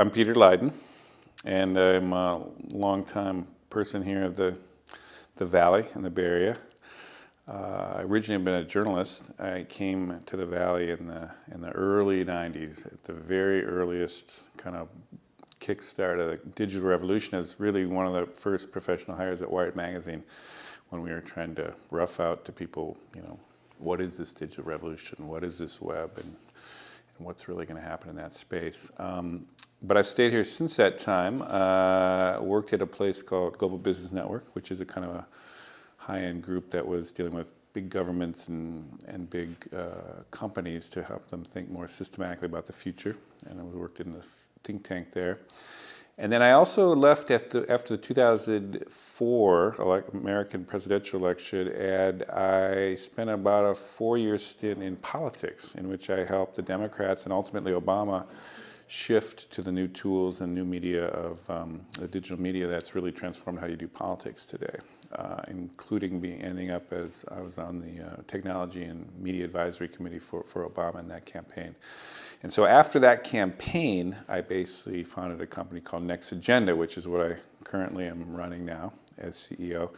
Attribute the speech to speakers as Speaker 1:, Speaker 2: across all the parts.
Speaker 1: I'm Peter Leyden, and I'm a longtime person here of the Valley in the Bay Area. I originally have been a journalist. I came to the Valley in the early 90s, at the very earliest kind of kickstart of the digital revolution, as really one of the first professional hires at Wired magazine, when we were trying to rough out to people, what is this digital revolution? What is this web? And what's really going to happen in that space? But I've stayed here since that time. Worked at a place called Global Business Network, which is a kind of a high-end group that was dealing with big governments and big companies to help them think more systematically about the future. And I worked in the think tank there. And then I also left after the 2004 American presidential election, and I spent about a 4-year stint in politics, in which I helped the Democrats and ultimately Obama shift to the new tools and new media of the digital media that's really transformed how you do politics today, including ending up as I was on the Technology and Media Advisory Committee for Obama in that campaign. And so after that campaign, I basically founded a company called Next Agenda, which is what I currently am running now as CEO.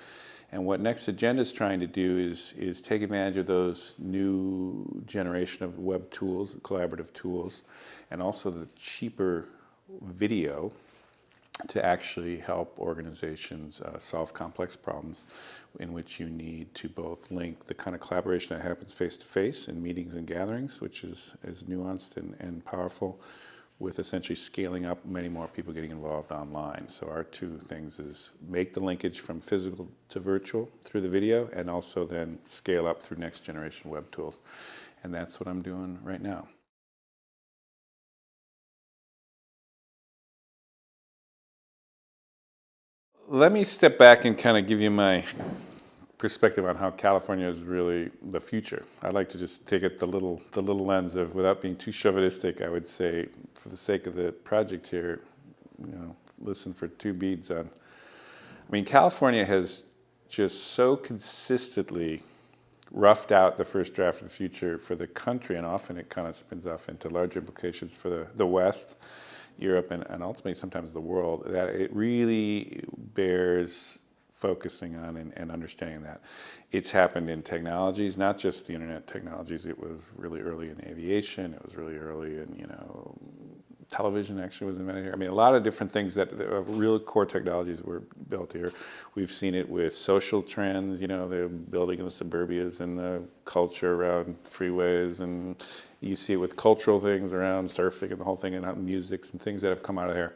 Speaker 1: And what Next Agenda is trying to do is take advantage of those new generation of web tools, collaborative tools, and also the cheaper video to actually help organizations solve complex problems in which you need to both link the kind of collaboration that happens face-to-face in meetings and gatherings, which is nuanced and powerful, with essentially scaling up many more people getting involved online. So our two things is make the linkage from physical to virtual through the video, and also then scale up through next generation web tools. And that's what I'm doing right now. Let me step back and kind of give you my perspective on how California is really the future. I'd like to just take it the little lens of, without being too chauvinistic, I would say, for the sake of the project here, listen for two beats on. California has just so consistently roughed out the first draft of the future for the country, and often it kind of spins off into larger implications for the West, Europe, and ultimately sometimes the world, that it really bears focusing on and understanding that. It's happened in technologies, not just the internet technologies. It was really early in aviation. It was really early in, television actually was invented here. A lot of different things that real core technologies were built here. We've seen it with social trends, the building of the suburbias and the culture around freeways, and you see it with cultural things around surfing and the whole thing, and music and things that have come out of here.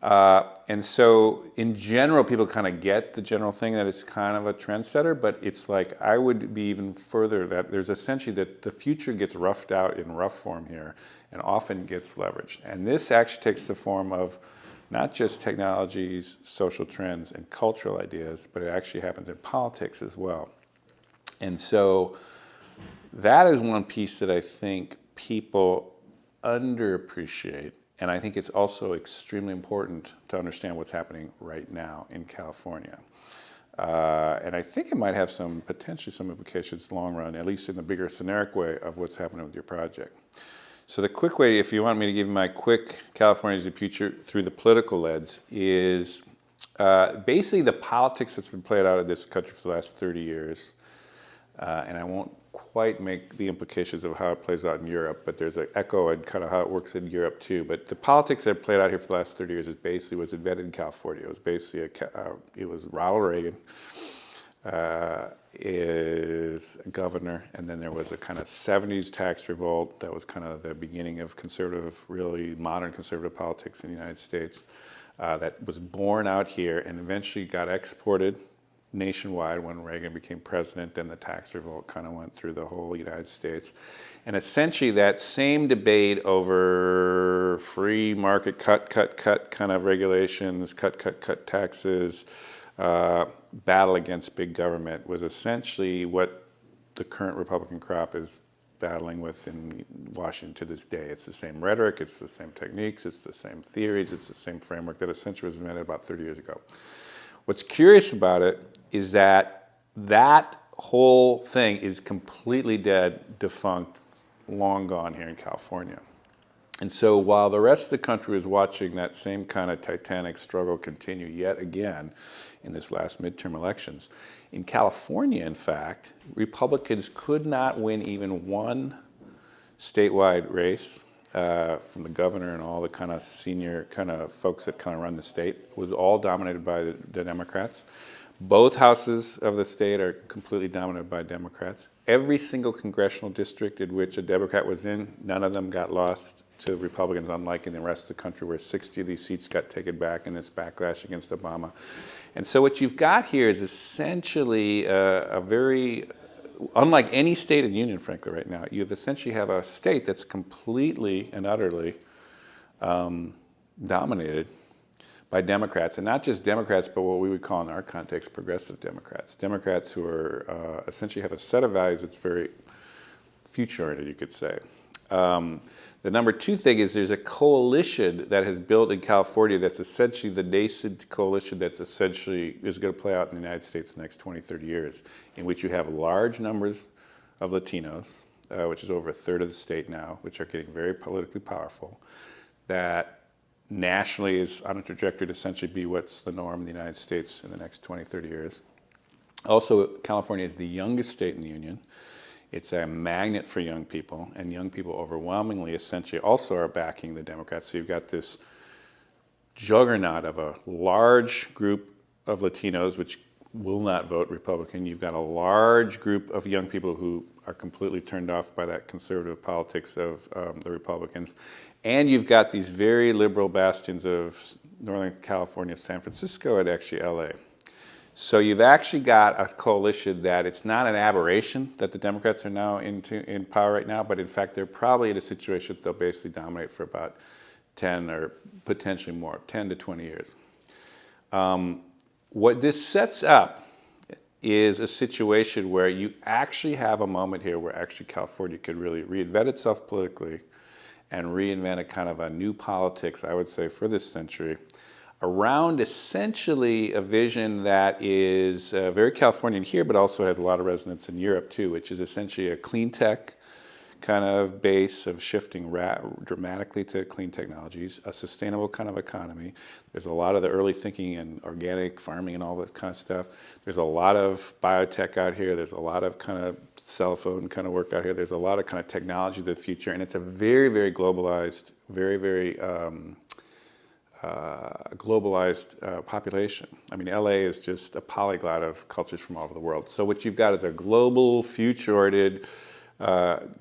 Speaker 1: And so in general, people kind of get the general thing that it's kind of a trendsetter, but it's like, I would be even further, that there's essentially that the future gets roughed out in rough form here and often gets leveraged. And this actually takes the form of not just technologies, social trends, and cultural ideas, but it actually happens in politics as well. And so that is one piece that I think people underappreciate. And I think it's also extremely important to understand what's happening right now in California. And I think it might have potentially some implications long run, at least in the bigger scenario way of what's happening with your project. So the quick way, if you want me to give you my quick California's the future through the political lens, is basically the politics that's been played out in this country for the last 30 years. And I won't quite make the implications of how it plays out in Europe, but there's an echo and kind of how it works in Europe too. But the politics that played out here for the last 30 years is basically was invented in California. It was basically it was Ronald Reagan is a governor, and then there was a kind of 70s tax revolt that was kind of the beginning of conservative, really modern conservative politics in the United States, that was born out here and eventually got exported nationwide when Reagan became president, and the tax revolt kind of went through the whole United States. And essentially that same debate over free market cut kind of regulations, cut taxes, battle against big government was essentially what the current Republican crop is battling with in Washington to this day. It's the same rhetoric, it's the same techniques, it's the same theories, it's the same framework that essentially was invented about 30 years ago. What's curious about it is that whole thing is completely dead, defunct, long gone here in California. And so while the rest of the country was watching that same kind of titanic struggle continue yet again in this last midterm elections, in California, in fact, Republicans could not win even one statewide race from the governor and all the kind of senior kind of folks that kind of run the state. It was all dominated by the Democrats. Both houses of the state are completely dominated by Democrats. Every single congressional district in which a Democrat was in, none of them got lost to Republicans, unlike in the rest of the country where 60 of these seats got taken back in this backlash against Obama. And so what you've got here is essentially a very, unlike any state in the union, frankly, right now, you essentially have a state that's completely and utterly dominated by Democrats, and not just Democrats, but what we would call in our context progressive Democrats. Democrats who are essentially have a set of values that's very future-oriented, you could say. The number two thing is there's a coalition that has built in California that's essentially the nascent coalition that's essentially is going to play out in the United States the next 20, 30 years, in which you have large numbers of Latinos, which is over a third of the state now, which are getting very politically powerful, that nationally is on a trajectory to essentially be what's the norm in the United States in the next 20, 30 years. Also, California is the youngest state in the union. It's a magnet for young people, and young people overwhelmingly essentially also are backing the Democrats. So you've got this juggernaut of a large group of Latinos, which will not vote Republican. You've got a large group of young people who are completely turned off by that conservative politics of the Republicans. And you've got these very liberal bastions of Northern California, San Francisco, and actually LA. So you've actually got a coalition that it's not an aberration that the Democrats are now in power right now, but in fact they're probably in a situation that they'll basically dominate for about 10 or potentially more, 10 to 20 years. What this sets up is a situation where you actually have a moment here where actually California could really reinvent itself politically and reinvent a kind of a new politics, I would say, for this century, around essentially a vision that is very Californian here, but also has a lot of resonance in Europe too, which is essentially a clean tech kind of base of shifting dramatically to clean technologies, a sustainable kind of economy. There's a lot of the early thinking in organic farming and all that kind of stuff. There's a lot of biotech out here. There's a lot of kind of cell phone kind of work out here. There's a lot of kind of technology of the future, and it's a very, very globalized, very globalized population. I mean, LA is just a polyglot of cultures from all over the world. So what you've got is a global, future-oriented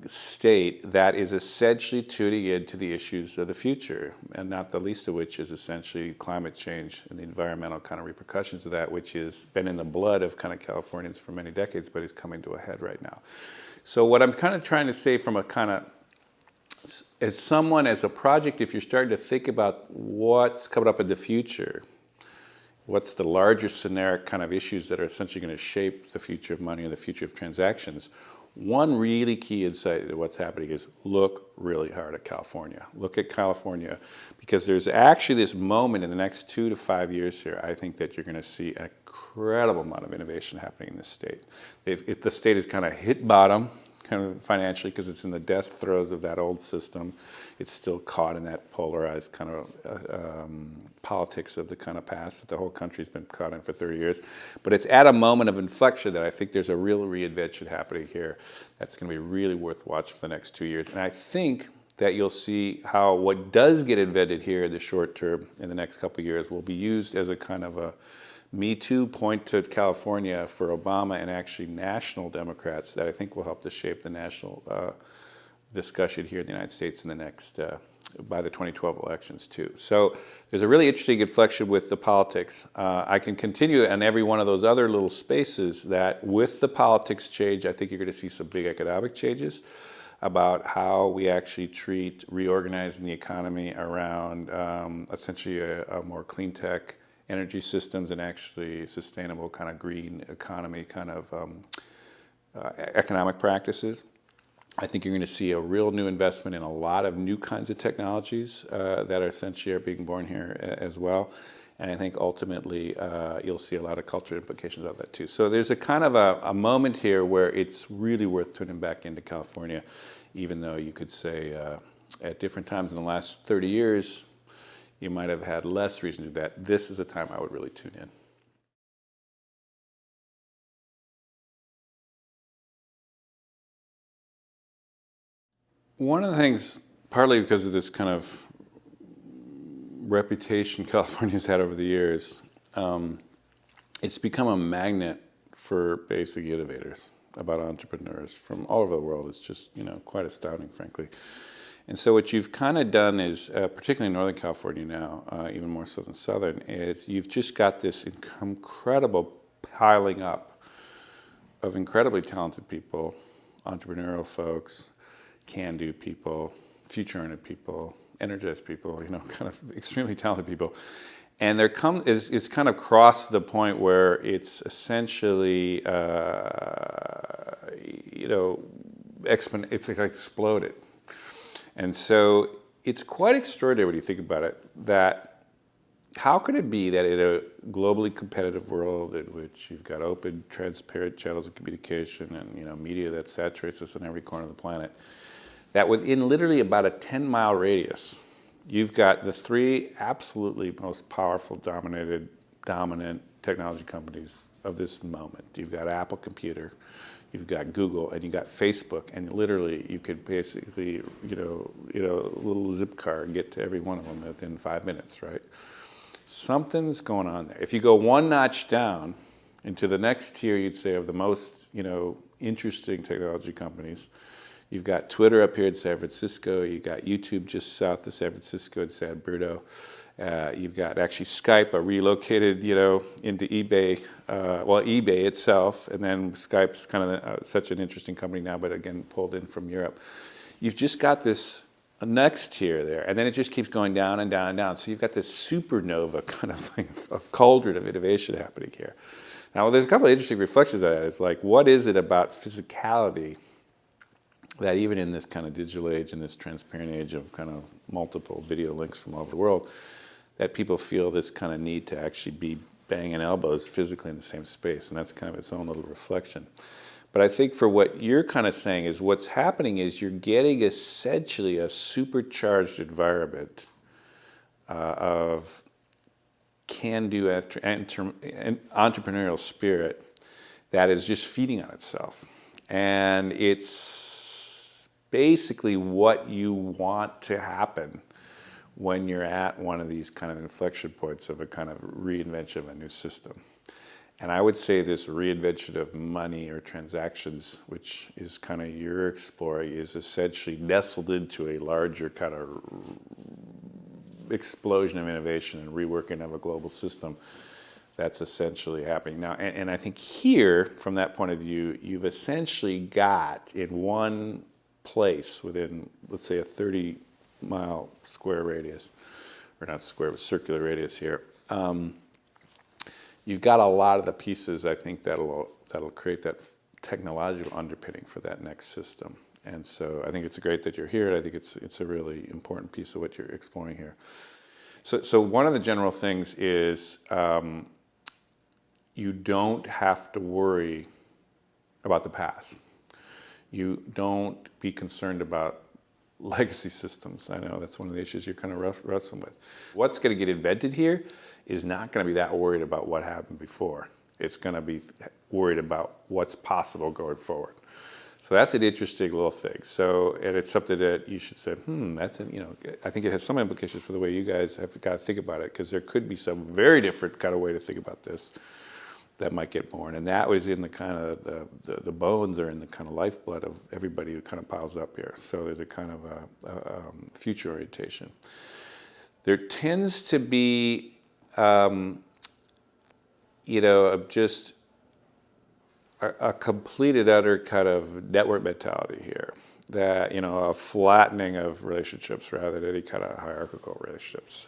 Speaker 1: state that is essentially tuning into the issues of the future, and not the least of which is essentially climate change and the environmental kind of repercussions of that, which has been in the blood of kind of Californians for many decades, but is coming to a head right now. So what I'm kind of trying to say from a kind of, as a project, if you're starting to think about what's coming up in the future, what's the larger scenario kind of issues that are essentially going to shape the future of money and the future of transactions, one really key insight into what's happening is look really hard at California. Look at California, because there's actually this moment in the next 2 to 5 years here, I think that you're going to see an incredible amount of innovation happening in this state. If the state has kind of hit bottom, kind of financially, because it's in the death throes of that old system. It's still caught in that polarized kind of politics of the kind of past that the whole country's been caught in for 30 years. But it's at a moment of inflection that I think there's a real reinvention happening here that's going to be really worth watching for the next 2 years. And I think that you'll see how what does get invented here in the short term, in the next couple of years, will be used as a kind of a Me Too point to California for Obama and actually national Democrats that I think will help to shape the national discussion here in the United States in the next, by the 2012 elections too. So there's a really interesting inflection with the politics. I can continue on every one of those other little spaces that with the politics change, I think you're going to see some big economic changes about how we actually treat reorganizing the economy around essentially a more clean tech energy systems and actually sustainable kind of green economy kind of economic practices. I think you're going to see a real new investment in a lot of new kinds of technologies that are essentially being born here as well. And I think ultimately you'll see a lot of cultural implications of that too. So there's a kind of a moment here where it's really worth tuning back into California, even though you could say At different times in the last 30 years, you might have had less reason to do that. This is a time I would really tune in. One of the things, partly because of this kind of reputation California's had over the years, it's become a magnet for basic innovators, about entrepreneurs from all over the world. It's just, quite astounding, frankly. And so what you've kind of done is, particularly in Northern California now, even more so than Southern, is you've just got this incredible piling up of incredibly talented people, entrepreneurial folks, can-do people, future-oriented people, energized people, kind of extremely talented people. And it's kind of crossed the point where it's essentially, it's like exploded. And so it's quite extraordinary when you think about it, that how could it be that in a globally competitive world in which you've got open, transparent channels of communication and media that saturates us in every corner of the planet, that within literally about a 10-mile radius, you've got the three absolutely most powerful, dominant technology companies of this moment. You've got Apple Computer, you've got Google, and you've got Facebook, and literally you could basically, a little zip car and get to every one of them within 5 minutes, right? Something's going on there. If you go one notch down into the next tier, you'd say, of the most, interesting technology companies, you've got Twitter up here in San Francisco. You've got YouTube just south of San Francisco in San Bruno. You've got actually Skype, relocated, into eBay. eBay itself, and then Skype's kind of such an interesting company now, but again, pulled in from Europe. You've just got this next tier there, and then it just keeps going down and down and down. So you've got this supernova kind of thing, of cauldron of innovation happening here. Now, there's a couple of interesting reflections of that. It's like, what is it about physicality that even in this kind of digital age, in this transparent age of kind of multiple video links from all over the world, that people feel this kind of need to actually be banging elbows physically in the same space, and that's kind of its own little reflection. But I think for what you're kind of saying is what's happening is you're getting essentially a supercharged environment of can-do entrepreneurial spirit that is just feeding on itself. And it's basically what you want to happen when you're at one of these kind of inflection points of a kind of reinvention of a new system. And I would say this reinvention of money or transactions, which is kind of your exploring, is essentially nestled into a larger kind of explosion of innovation and reworking of a global system that's essentially happening now. And I think here, from that point of view, you've essentially got in one place within, let's say, a 30-mile square radius, or not square, but circular radius here, you've got a lot of the pieces, I think, that'll create that technological underpinning for that next system. And so I think it's great that you're here. I think it's a really important piece of what you're exploring here. So one of the general things is you don't have to worry about the past. You don't be concerned about legacy systems. I know that's one of the issues you're kind of wrestling with. What's going to get invented here is not going to be that worried about what happened before. It's going to be worried about what's possible going forward. So that's an interesting little thing. So, and it's something that you should say, that's an, I think it has some implications for the way you guys have got to think about it, because there could be some very different kind of way to think about this that might get born. And that was in the kind of, the bones are in the kind of lifeblood of everybody who kind of piles up here. So there's a kind of a future orientation. There tends to be, just a complete and utter kind of network mentality here. That, a flattening of relationships rather than any kind of hierarchical relationships.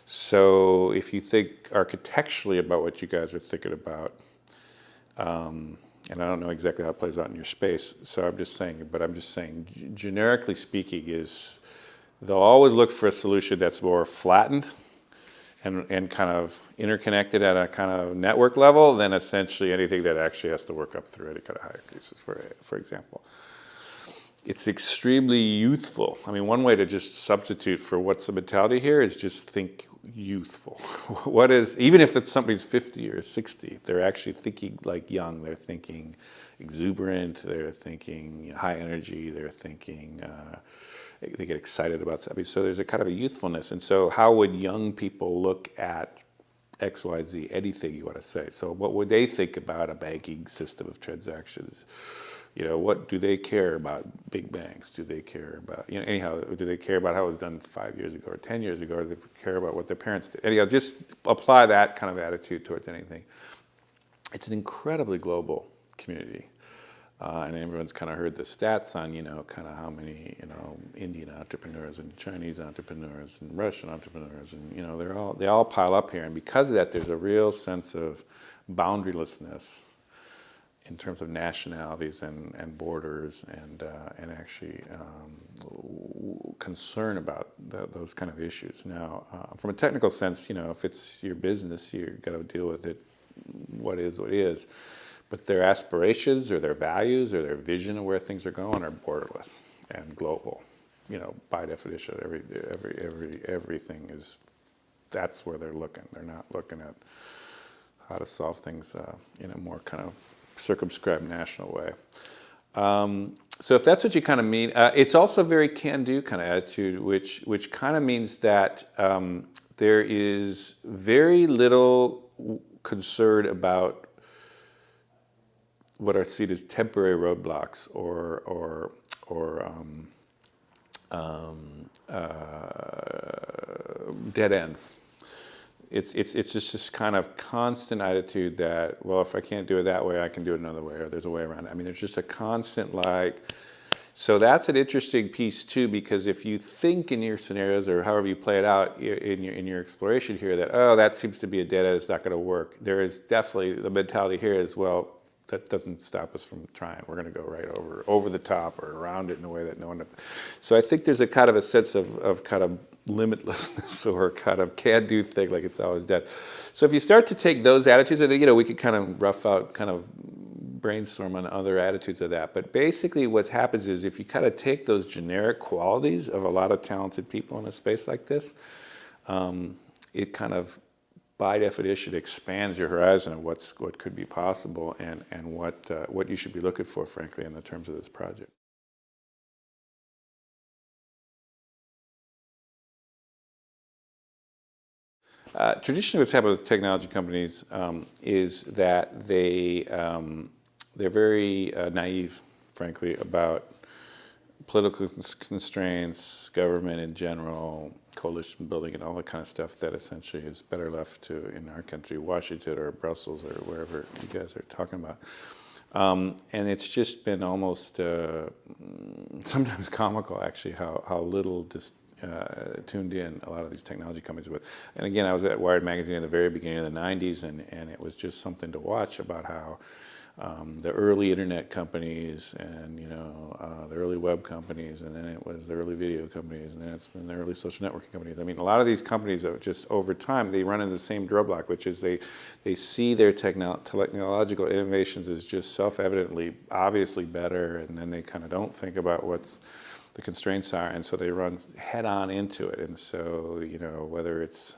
Speaker 1: So if you think architecturally about what you guys are thinking about, and I don't know exactly how it plays out in your space, so I'm just saying, generically speaking, is they'll always look for a solution that's more flattened and kind of interconnected at a kind of network level than essentially anything that actually has to work up through any kind of hierarchies, for example. it's extremely youthful. I mean, one way to just substitute for what's the mentality here is just think youthful. What is, even if it's somebody's 50 or 60, they're actually thinking like young. They're thinking exuberant. They're thinking high energy. They're thinking, they get excited about something. So there's a kind of a youthfulness. And so how would young people look at X, Y, Z, anything you want to say? So what would they think about a banking system of transactions? You know, what do they care about big banks? Do they care about, you know, anyhow, do they care about how it was done 5 years ago or 10 years ago? Or do they care about what their parents did? Anyhow, just apply that kind of attitude towards anything. It's an incredibly global community. And everyone's kind of heard the stats on, you know, kind of how many, you know, Indian entrepreneurs and Chinese entrepreneurs and Russian entrepreneurs, and, you know, they all pile up here. And because of that, there's a real sense of boundarylessness in terms of nationalities and borders, and actually concern about those kind of issues. Now, from a technical sense, you know, if it's your business, you've got to deal with it. What is. But their aspirations or their values or their vision of where things are going are borderless and global. You know, by definition, everything is. That's where they're looking. They're not looking at how to solve things in a more kind of circumscribed national way. So if that's what you kind of mean, it's also a very can-do kind of attitude, which kind of means that there is very little concern about what are seen as temporary roadblocks or dead ends. It's just this kind of constant attitude that, well, if I can't do it that way, I can do it another way, or there's a way around it. I mean, there's just a constant so that's an interesting piece too, because if you think in your scenarios or however you play it out in your exploration here that, oh, that seems to be a dead end, it's not going to work. There is definitely the mentality here is, well, that doesn't stop us from trying. We're going to go right over the top or around it in a way that no one. So I think there's a kind of a sense of kind of limitlessness or kind of can-do thing, like it's always dead. So if you start to take those attitudes, and you know, we could kind of rough out, kind of brainstorm on other attitudes of that. But basically, what happens is if you kind of take those generic qualities of a lot of talented people in a space like this, it kind of, by definition, expands your horizon of what could be possible and what you should be looking for, frankly, in the terms of this project. Traditionally, what's happened with technology companies is that they're very naive, frankly, about political constraints, government in general, coalition building, and all that kind of stuff that essentially is better left to, in our country, Washington or Brussels or wherever you guys are talking about. And it's just been almost sometimes comical, actually, how little just tuned in a lot of these technology companies with. And again, I was at Wired Magazine in the very beginning of the 90s, and it was just something to watch about how the early internet companies and, you know, the early web companies, and then it was the early video companies, and then it's been the early social networking companies. I mean, a lot of these companies are just, over time, they run into the same roadblock, which is they see their technological innovations as just self-evidently, obviously better, and then they kind of don't think about what's the constraints are, and so they run head-on into it. And so, you know, whether it's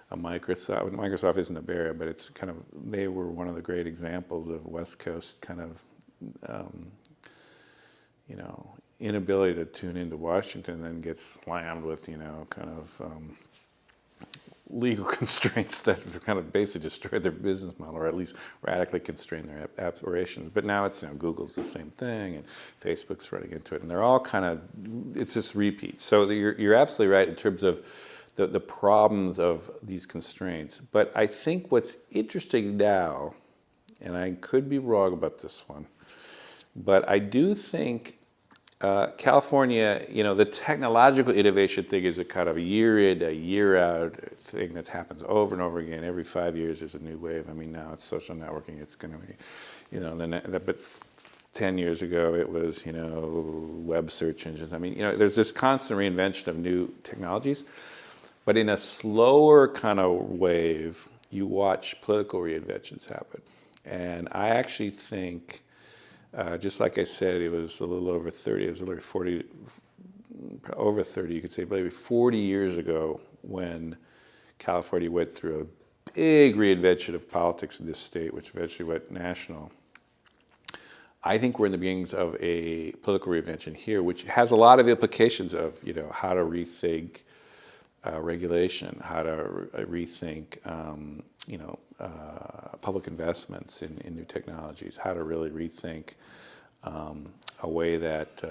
Speaker 1: a Microsoft isn't a barrier, but it's kind of, they were one of the great examples of West Coast kind of, you know, inability to tune into Washington and then get slammed with, you know, kind of legal constraints that kind of basically destroyed their business model, or at least radically constrained their operations. But now it's, you know, Google's the same thing, and Facebook's running into it, and they're all kind of, it's this repeat. So you're absolutely right in terms of the problems of these constraints. But I think what's interesting now, and I could be wrong about this one, but I do think California, you know, the technological innovation thing is a kind of a year in, a year out thing that happens over and over again. Every 5 years there's a new wave. I mean, now it's social networking. It's going to be, you know, but 10 years ago it was, you know, web search engines. I mean, you know, there's this constant reinvention of new technologies. But in a slower kind of wave, you watch political reinventions happen. And I actually think Just like I said, it was a little over 30. It was a little 40, over 30, you could say, maybe 40 years ago when California went through a big reinvention of politics in this state, which eventually went national. I think we're in the beginnings of a political reinvention here, which has a lot of implications of, how to rethink regulation, how to rethink, public investments in new technologies, how to really rethink a way that,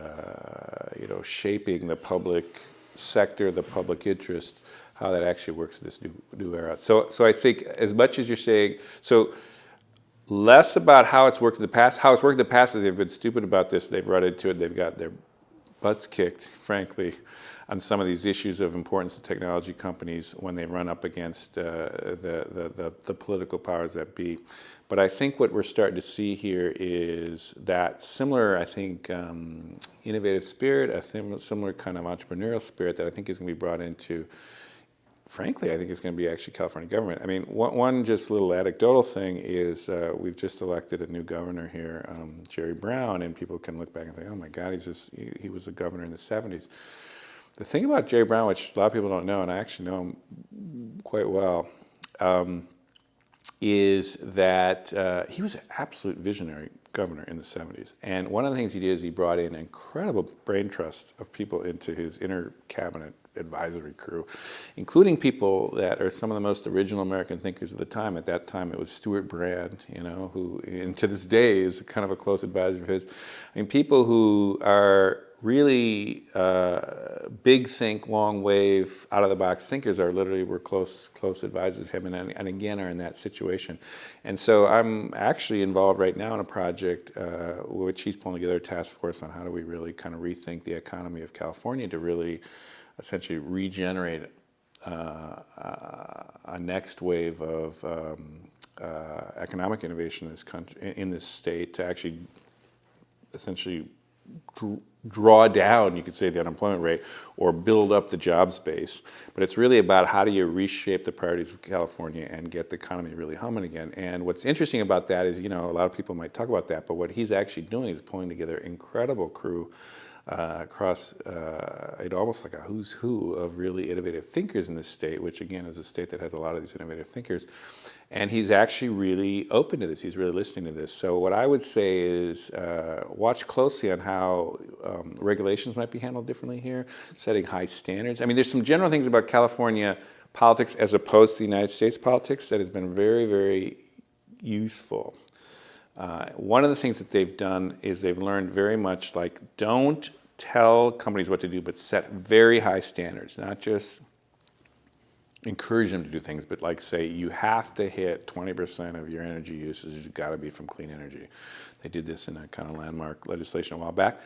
Speaker 1: shaping the public sector, the public interest, how that actually works in this new era. So I think as much as you're saying, so less about how it's worked in the past. How it's worked in the past is they've been stupid about this. They've run into it. They've got their butts kicked, frankly, on some of these issues of importance to technology companies when they run up against the political powers that be. But I think what we're starting to see here is that similar, I think, innovative spirit, a similar kind of entrepreneurial spirit that I think is going to be brought into, frankly, I think it's going to be actually California government. I mean, one just little anecdotal thing is we've just elected a new governor here, Jerry Brown, and people can look back and think, oh my God, he was a governor in the 70s. The thing about Jerry Brown, which a lot of people don't know, and I actually know him quite well, is that he was an absolute visionary governor in the 70s. And one of the things he did is he brought in an incredible brain trust of people into his inner cabinet advisory crew, including people that are some of the most original American thinkers of the time. At that time, it was Stuart Brand, who, and to this day, is kind of a close advisor of his. I mean, people who are really big think, long wave, out of the box thinkers were close advisors of him, and again are in that situation. And so I'm actually involved right now in a project which he's pulling together a task force on how do we really kind of rethink the economy of California to really essentially regenerate a next wave of economic innovation in this country, in this state, to actually essentially draw down, you could say, the unemployment rate or build up the jobs base. But it's really about how do you reshape the priorities of California and get the economy really humming again. And what's interesting about that is, a lot of people might talk about that, but what he's actually doing is pulling together an incredible crew across almost like a who's who of really innovative thinkers in this state, which again is a state that has a lot of these innovative thinkers. And he's actually really open to this. He's really listening to this. So what I would say is watch closely on how regulations might be handled differently here, setting high standards. I mean, there's some general things about California politics as opposed to the United States politics that has been very, very useful. One of the things that they've done is they've learned very much like don't tell companies what to do, but set very high standards, not just encourage them to do things, but like say you have to hit 20% of your energy usage has got to be from clean energy. They did this in a kind of landmark legislation a while back.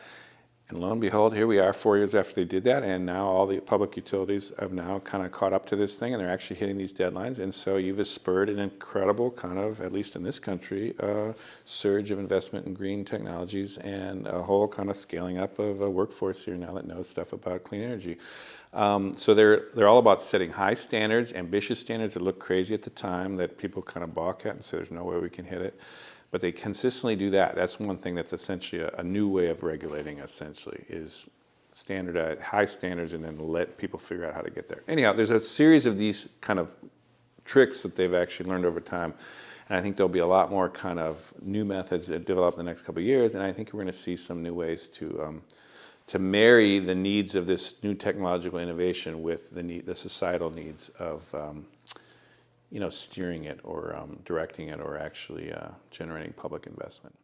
Speaker 1: And lo and behold, here we are 4 years after they did that, and now all the public utilities have now kind of caught up to this thing, and they're actually hitting these deadlines. And so you've spurred an incredible kind of, at least in this country, surge of investment in green technologies and a whole kind of scaling up of a workforce here now that knows stuff about clean energy. So they're all about setting high standards, ambitious standards that look crazy at the time that people kind of balk at and say there's no way we can hit it. But they consistently do that. That's one thing that's essentially a new way of regulating, essentially, is standardize, high standards, and then let people figure out how to get there. Anyhow, there's a series of these kind of tricks that they've actually learned over time. And I think there'll be a lot more kind of new methods that develop in the next couple of years. And I think we're going to see some new ways to marry the needs of this new technological innovation with the societal needs of steering it or directing it or actually generating public investment.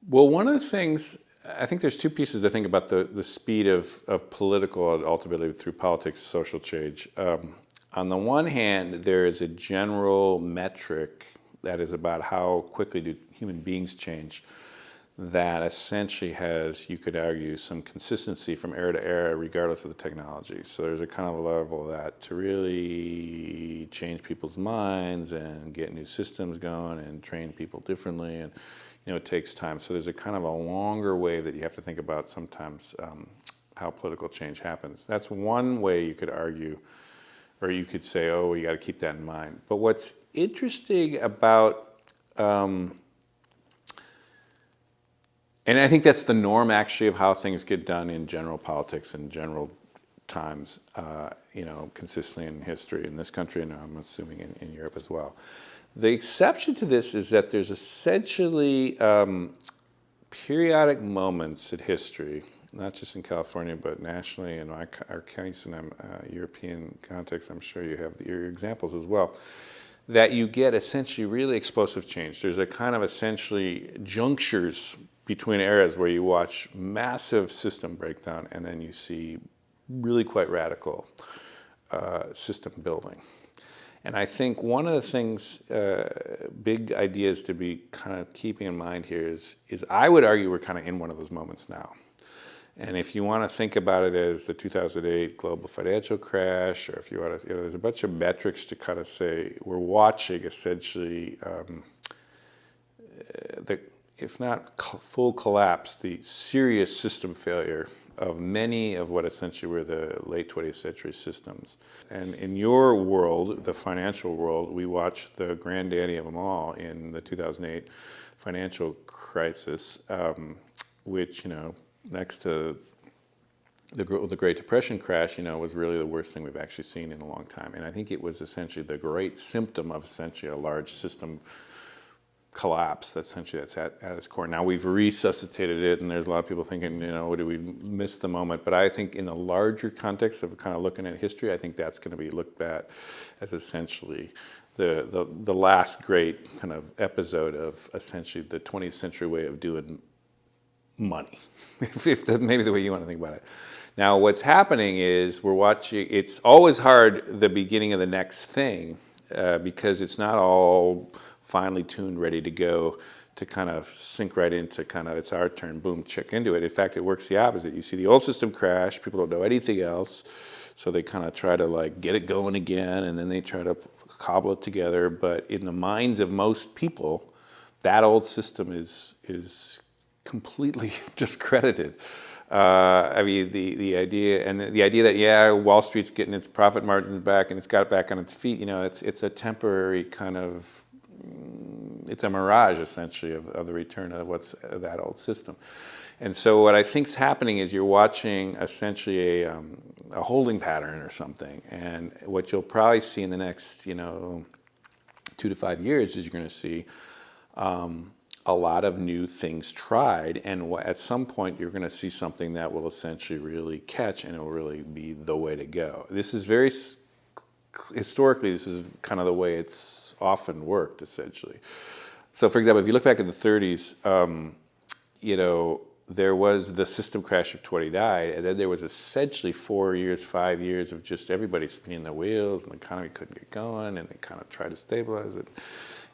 Speaker 1: Well, one of the things, I think there's two pieces to think about the speed of political, ultimately through politics, social change. On the one hand, there is a general metric that is about how quickly do human beings change that essentially has, you could argue, some consistency from era to era, regardless of the technology. So there's a kind of a level of that to really change people's minds and get new systems going and train people differently, and it takes time. So there's a kind of a longer wave that you have to think about sometimes how political change happens. That's one way you could argue or you could say, oh, you got to keep that in mind. But what's interesting about, and I think that's the norm actually of how things get done in general politics and general times, consistently in history in this country, and I'm assuming in Europe as well. The exception to this is that there's essentially periodic moments in history, not just in California, but nationally, in our case, in European context, I'm sure you have your examples as well, that you get essentially really explosive change. There's a kind of essentially junctures between eras where you watch massive system breakdown and then you see really quite radical system building. And I think one of the things, big ideas to be kind of keeping in mind here is I would argue we're kind of in one of those moments now. And if you want to think about it as the 2008 global financial crash, or if you want to, there's a bunch of metrics to kind of say we're watching essentially if not full collapse, the serious system failure of many of what essentially were the late 20th century systems. And in your world, the financial world, we watched the granddaddy of them all in the 2008 financial crisis, which, next to the Great Depression crash, was really the worst thing we've actually seen in a long time. And I think it was essentially the great symptom of essentially a large system collapse that's at its core. Now we've resuscitated it, and there's a lot of people thinking, did we miss the moment? But I think in the larger context of kind of looking at history, I think that's going to be looked at as essentially the last great kind of episode of essentially the 20th century way of doing money, if that's maybe the way you want to think about it. Now what's happening is we're watching, it's always hard the beginning of the next thing because it's not all finely tuned, ready to go, to kind of sink right into kind of, it's our turn, boom, check into it. In fact, it works the opposite. You see the old system crash, people don't know anything else, so they kind of try to get it going again, and then they try to cobble it together. But in the minds of most people, that old system is completely discredited. The idea that Wall Street's getting its profit margins back and it's got it back on its feet, it's a temporary kind of, it's a mirage essentially of the return of what's that old system. And so what I think's happening is you're watching essentially a holding pattern or something, and what you'll probably see in the next 2 to 5 years is you're going to see a lot of new things tried, and at some point you're going to see something that will essentially really catch, and it will really be the way to go. This is very, historically, this is kind of the way it's often worked, essentially. So for example, if you look back in the 30s, there was the system crash of 2009, and then there was essentially 4 years, 5 years of just everybody spinning their wheels, and the economy couldn't get going, and they kind of tried to stabilize it.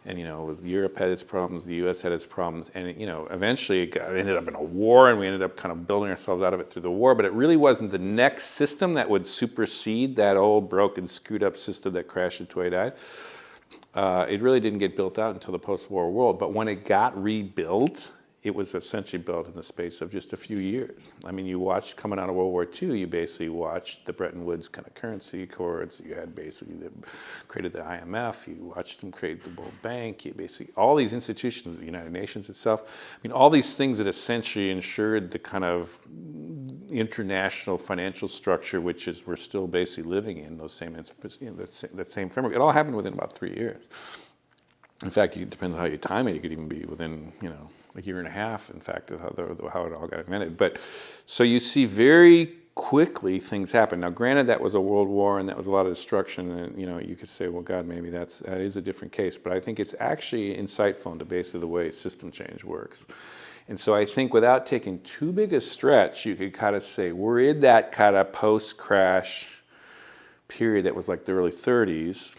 Speaker 1: And Europe had its problems, the U.S. had its problems, and eventually it ended up in a war, and we ended up kind of building ourselves out of it through the war. But it really wasn't the next system that would supersede that old, broken, screwed up system that crashed in 2009. It really didn't get built out until the post-war world. But when it got rebuilt, it was essentially built in the space of just a few years. I mean, you watched, coming out of World War II, you basically watched the Bretton Woods kind of currency accords. You had basically created the IMF. You watched them create the World Bank. You basically, all these institutions, the United Nations itself. I mean, all these things that essentially ensured the kind of international financial structure, which is we're still basically living in, those same, that same framework. It all happened within about 3 years. In fact, it depends on how you time it. It could even be within, a year and a half, in fact, of how it all got invented. But so you see very quickly things happen. Now, granted, that was a world war and that was a lot of destruction, and you could say, well, God, maybe that is a different case. But I think it's actually insightful into basically the way system change works. And so I think without taking too big a stretch, you could kind of say we're in that kind of post-crash period that was like the early 30s.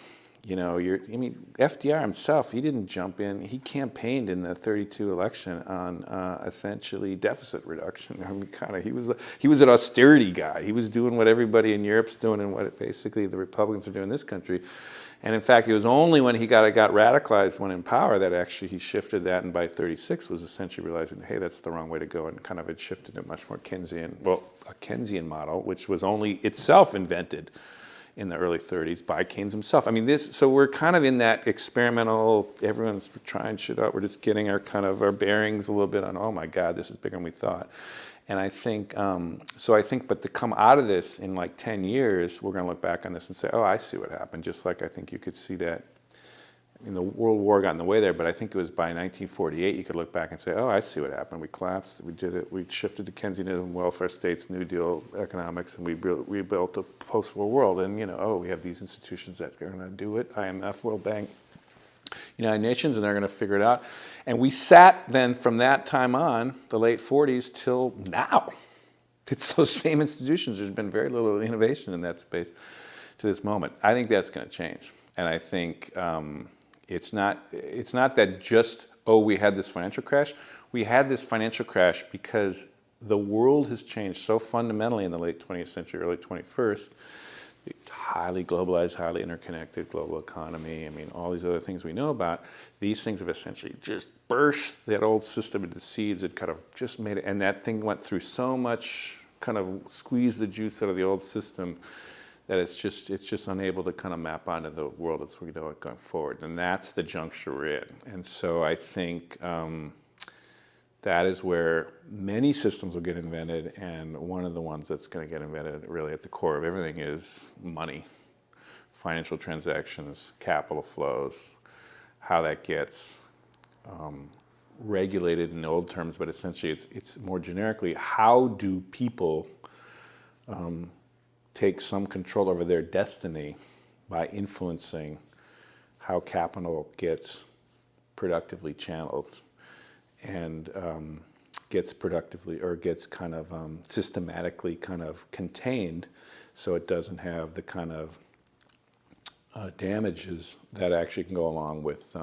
Speaker 1: FDR himself, he didn't jump in. He campaigned in the 32 election on essentially deficit reduction. I mean, he was an austerity guy. He was doing what everybody in Europe's doing and what basically the Republicans are doing in this country. And in fact, it was only when he got radicalized when in power that actually he shifted that, and by 36 was essentially realizing, hey, that's the wrong way to go, and kind of had shifted to much more a Keynesian model, which was only itself invented in the early 30s by Keynes himself. I mean, so we're kind of in that experimental, everyone's trying shit out, we're just getting our bearings a little bit on, oh my God, this is bigger than we thought. And I think, but to come out of this in like 10 years, we're going to look back on this and say, oh, I see what happened. Just like I think you could see that, I mean, the World War got in the way there, but I think it was by 1948 you could look back and say, oh, I see what happened. We collapsed, we did it, we shifted to Keynesianism, welfare states, New Deal economics, and we rebuilt a post-war world. And, we have these institutions that are going to do it, IMF, World Bank, United Nations, and they're going to figure it out. And we sat then from that time on, the late 40s, till now. It's those same institutions. There's been very little innovation in that space to this moment. I think that's going to change. And I think it's not that just, we had this financial crash. We had this financial crash because the world has changed so fundamentally in the late 20th century, early 21st. Highly globalized, highly interconnected global economy. I mean, all these other things we know about. These things have essentially just burst that old system into seeds. It kind of just made it, and that thing went through so much, kind of squeezed the juice out of the old system that it's just unable to kind of map onto the world as we know it going forward. And that's the juncture we're in. And so I think that is where many systems will get invented, and one of the ones that's going to get invented really at the core of everything is money, financial transactions, capital flows, how that gets regulated in old terms, but essentially it's more generically, how do people take some control over their destiny by influencing how capital gets productively channeled and gets productively or gets kind of systematically kind of contained, so it doesn't have the kind of damages that actually can go along with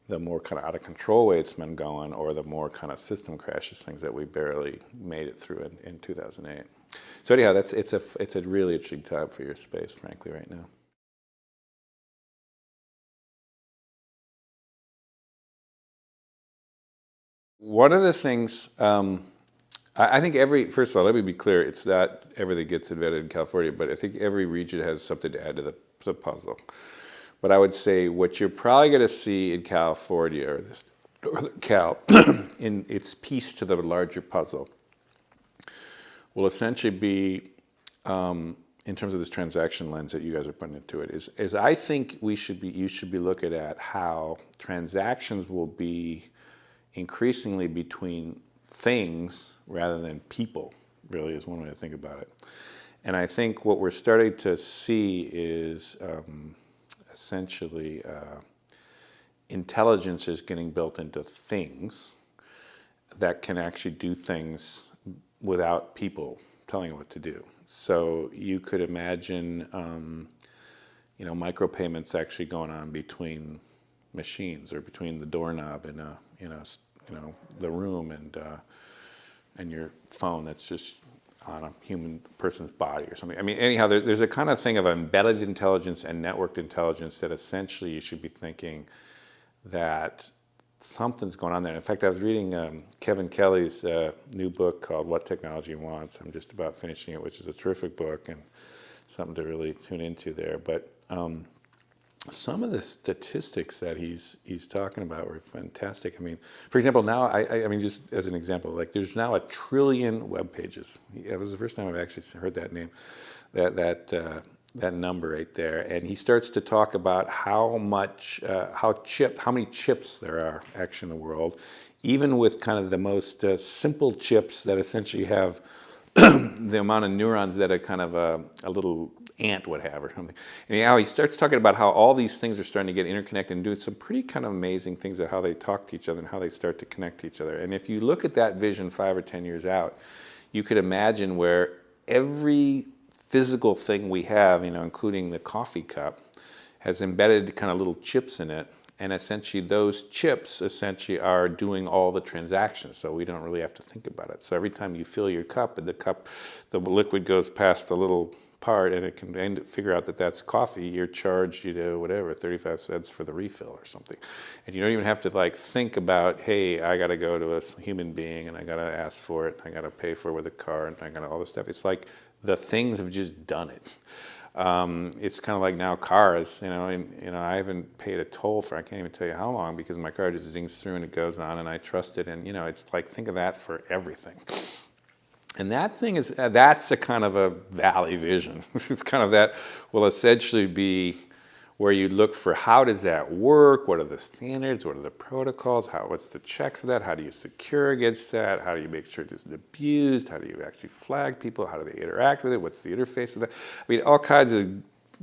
Speaker 1: the more kind of out of control way it's been going, or the more kind of system crashes, things that we barely made it through in 2008. So anyhow, it's a really interesting time for your space, frankly, right now. One of the things, I think first of all, let me be clear, it's not everything gets invented in California, but I think every region has something to add to the puzzle. But I would say what you're probably going to see in California, or this Northern Cal, in its piece to the larger puzzle, will essentially be, in terms of this transaction lens that you guys are putting into it, is I think you should be looking at how transactions will be increasingly between things rather than people, really is one way to think about it. And I think what we're starting to see is essentially intelligence is getting built into things that can actually do things without people telling it what to do. So you could imagine micropayments actually going on between machines, or between the doorknob and the room and your phone that's just on a human person's body or something. I mean, anyhow, there's a kind of thing of embedded intelligence and networked intelligence that essentially you should be thinking that something's going on there. In fact, I was reading Kevin Kelly's new book called What Technology Wants. I'm just about finishing it, which is a terrific book and something to really tune into there. But some of the statistics that he's talking about were fantastic. I mean, for example, now, I mean, just as an example, like there's now 1 trillion web pages. It was the first time I've actually heard that name, that number right there. And he starts to talk about how many chips there are actually in the world, even with kind of the most simple chips that essentially have the amount of neurons that a kind of a little ant would have or something. And he starts talking about how all these things are starting to get interconnected and doing some pretty kind of amazing things of how they talk to each other and how they start to connect to each other. And if you look at that vision 5 or 10 years out, you could imagine where every physical thing we have, including the coffee cup, has embedded kind of little chips in it. And essentially those chips are doing all the transactions, so we don't really have to think about it. So every time you fill your cup, the liquid goes past a little part and it can figure out that that's coffee, you're charged, whatever, 35 cents for the refill or something. And you don't even have to think about, hey, I got to go to a human being and I got to ask for it, I got to pay for it with a card, and I got all this stuff. It's like the things have just done it. It's kind of like now cars, and I haven't paid a toll for, I can't even tell you how long, because my car just zings through and it goes on and I trust it. And, it's like, think of that for everything. And that thing is, that's a kind of a valley vision. It's kind of that will essentially be where you look for how does that work, what are the standards, what are the protocols, what's the checks of that, how do you secure against that, how do you make sure it isn't abused, how do you actually flag people, how do they interact with it, what's the interface of that. I mean, all kinds of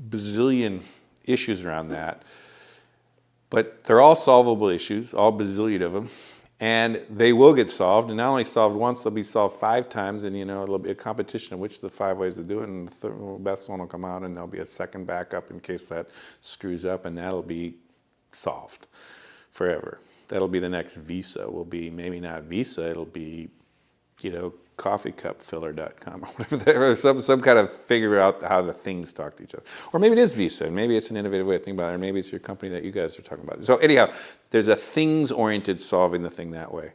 Speaker 1: bazillion issues around that. But they're all solvable issues, all bazillion of them. And they will get solved, and not only solved once, they'll be solved 5 times, and it'll be a competition of which of the 5 ways to do it, and the best one will come out, and there'll be a second backup in case that screws up, and that'll be solved forever. That'll be the next Visa. Will be maybe not Visa, it'll be, coffeecupfiller.com or whatever, some kind of figure out how the things talk to each other. Or maybe it is Visa, and maybe it's an innovative way of thinking about it, or maybe it's your company that you guys are talking about. So anyhow, there's a things-oriented solving the thing that way.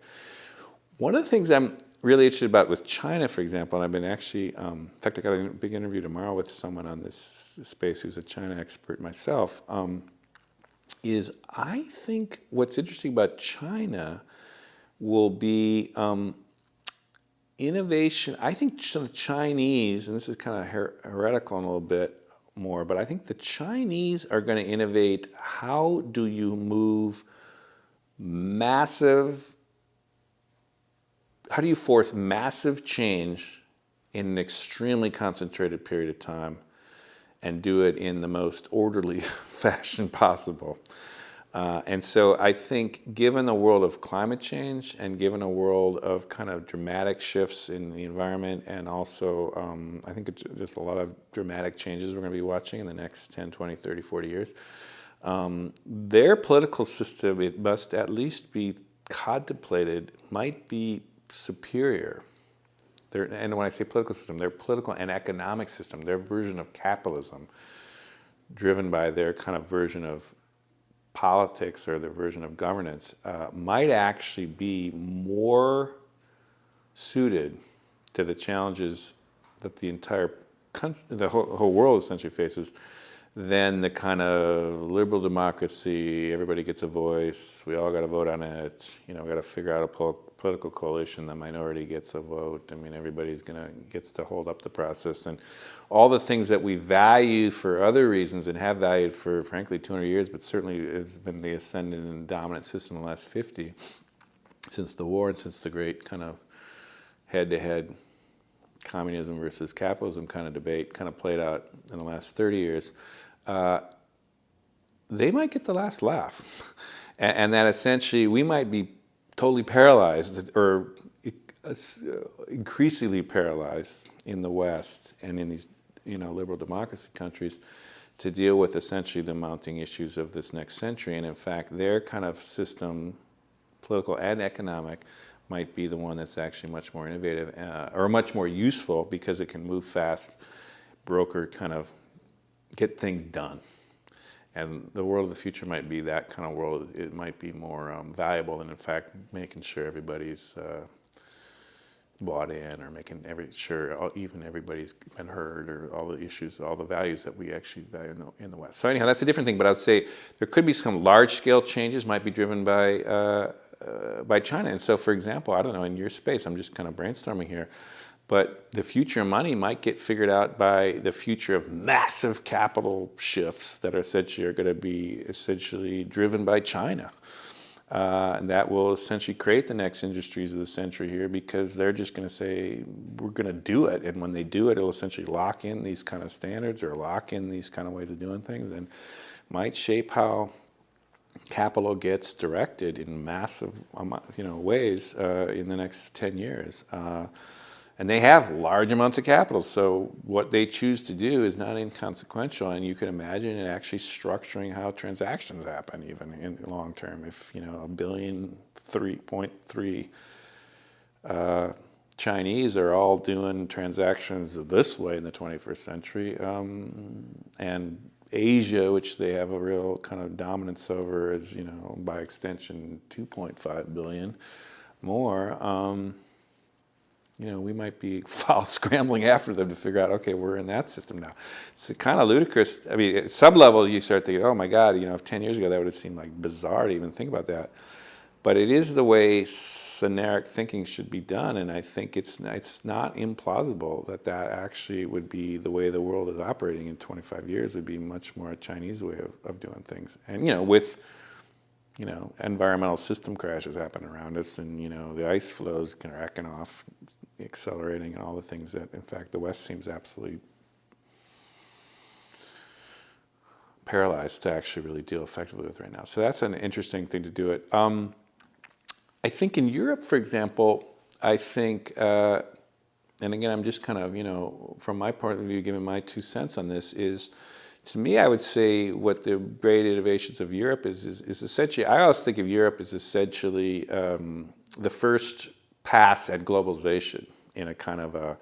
Speaker 1: One of the things I'm really interested about with China, for example, and I've been actually, in fact, I got a big interview tomorrow with someone on this space who's a China expert myself, is I think what's interesting about China will be innovation. I think the Chinese, and this is kind of heretical in a little bit more, but I think the Chinese are going to innovate. How do you move how do you force massive change in an extremely concentrated period of time and do it in the most orderly fashion possible? And so I think given the world of climate change and given a world of kind of dramatic shifts in the environment, and also I think it's just a lot of dramatic changes we're going to be watching in the next 10, 20, 30, 40 years, their political system, it must at least be contemplated, might be superior. And when I say political system, their political and economic system, their version of capitalism, driven by their kind of version of politics or their version of governance, might actually be more suited to the challenges that the entire country, the whole world essentially faces, than the kind of liberal democracy, everybody gets a voice, we all got to vote on it, we got to figure out a political coalition, the minority gets a vote, I mean, everybody's gets to hold up the process, and all the things that we value for other reasons and have valued for, frankly, 200 years, but certainly has been the ascendant and dominant system in the last 50, since the war and since the great kind of head-to-head communism versus capitalism kind of debate kind of played out in the last 30 years, they might get the last laugh. And that essentially we might be totally paralyzed or increasingly paralyzed in the West and in these liberal democracy countries to deal with essentially the mounting issues of this next century. And in fact, their kind of system, political and economic, might be the one that's actually much more innovative or much more useful because it can move fast, broker, kind of get things done. And the world of the future might be that kind of world. It might be more valuable than, in fact, making sure everybody's bought in, or making sure even everybody's been heard, or all the issues, all the values that we actually value in the West. So anyhow, that's a different thing. But I would say there could be some large-scale changes might be driven by China. And so, for example, I don't know, in your space, I'm just kind of brainstorming here, but the future of money might get figured out by the future of massive capital shifts that are going to be essentially driven by China. And that will essentially create the next industries of the century here, because they're just going to say, we're going to do it. And when they do it, it'll essentially lock in these kind of standards or lock in these kind of ways of doing things, and might shape how capital gets directed in massive ways in the next 10 years. And they have large amounts of capital, so what they choose to do is not inconsequential, and you can imagine it actually structuring how transactions happen even in the long term. If, 3.3 Chinese are all doing transactions this way in the 21st century, and Asia, which they have a real kind of dominance over, is, by extension, 2.5 billion more, we might be scrambling after them to figure out, okay, we're in that system now. It's kind of ludicrous. I mean, at some level, you start thinking, oh my God, if 10 years ago that would have seemed like bizarre to even think about that. But it is the way scenaric thinking should be done, and I think it's not implausible that actually would be the way the world is operating in 25 years. Would be much more a Chinese way of doing things, and with environmental system crashes happen around us, and the ice flows kind of wrecking off, accelerating, and all the things that, in fact, the West seems absolutely paralyzed to actually really deal effectively with right now. So that's an interesting thing to do it. I think in Europe, for example, and again, I'm just kind of, from my point of view, giving my 2 cents on this, is, to me, I would say what the great innovations of Europe is essentially, I always think of Europe as essentially the first pass at globalization in a kind of a